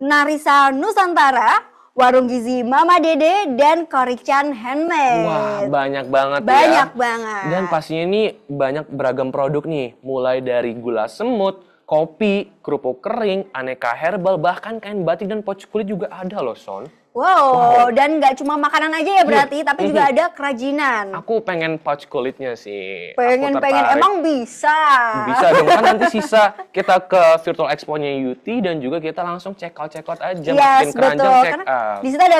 Narisa Nusantara, Warung Gizi Mama Dede, dan Korichan Handmade. Wah, banyak banget ya. Banyak banget. Dan pastinya ini banyak beragam produk nih, mulai dari gula semut, kopi, kerupuk kering, aneka herbal, bahkan kain batik dan pouch kulit juga ada loh, Son. Wow, dan nggak cuma makanan aja ya berarti, tapi juga ada kerajinan. Aku pengen pouch kulitnya sih. Aku Pengen, tertarik. emang bisa. Bisa dong, kan nanti sisa kita ke virtual expo-nya UT dan juga kita langsung check out aja, masukin Yes, keranjang betul. check Karena out. di situ ada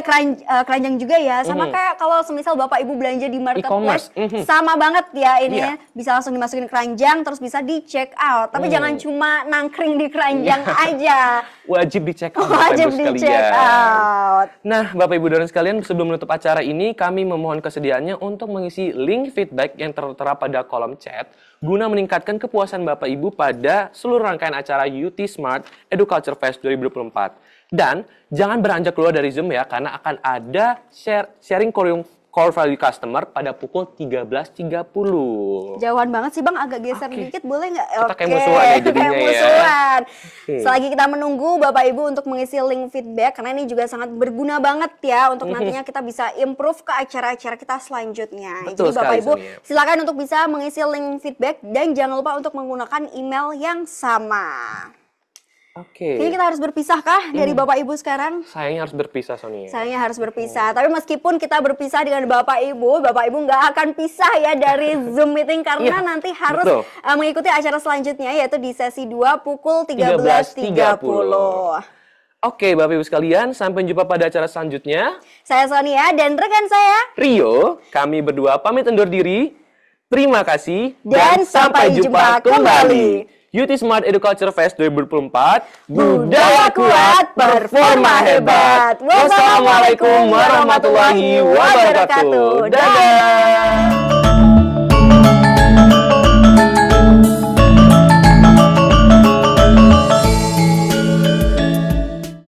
keranjang juga ya. Sama kayak kalau semisal Bapak Ibu belanja di marketplace, E-commerce, sama banget ya ini. Iya. Bisa langsung dimasukin keranjang, terus bisa di check out. Tapi jangan cuma nangkring di keranjang aja. Wajib di check out, Bapak Wajib Ibu di sekalian. check out. Nah, Bapak Ibu dan sekalian, sebelum menutup acara ini, kami memohon kesediaannya untuk mengisi link feedback yang tertera pada kolom chat guna meningkatkan kepuasan Bapak Ibu pada seluruh rangkaian acara UT Smart Educulture Fest 2024. Dan jangan beranjak keluar dari Zoom ya, karena akan ada sharing core value customer pada pukul 13.30. Jauhan banget sih Bang, agak geser Oke. dikit boleh nggak? Kita kayak musuhan ya jadinya kayak ya. musuhan. Oke. Selagi kita menunggu Bapak Ibu untuk mengisi link feedback, karena ini juga sangat berguna banget ya untuk nantinya kita bisa improve ke acara-acara kita selanjutnya. Betul Jadi Bapak sekali, Ibu Sonia. silakan untuk bisa mengisi link feedback dan jangan lupa untuk menggunakan email yang sama. Oke. Kayaknya kita harus berpisah kah dari Bapak Ibu sekarang? Sayangnya harus berpisah, Sonia. Sayangnya harus berpisah. Tapi meskipun kita berpisah dengan Bapak Ibu nggak akan pisah ya dari Zoom meeting karena Iya, nanti harus betul. mengikuti acara selanjutnya yaitu di sesi 2 pukul 13.30. Oke, Bapak Ibu sekalian, sampai jumpa pada acara selanjutnya. Saya Sonia dan rekan saya Rio, kami berdua pamit undur diri. Terima kasih Dan sampai jumpa kembali. UT Smart Educulture Fest 2024. Budaya kuat, performa hebat. Wassalamualaikum warahmatullahi wabarakatuh. Dadah.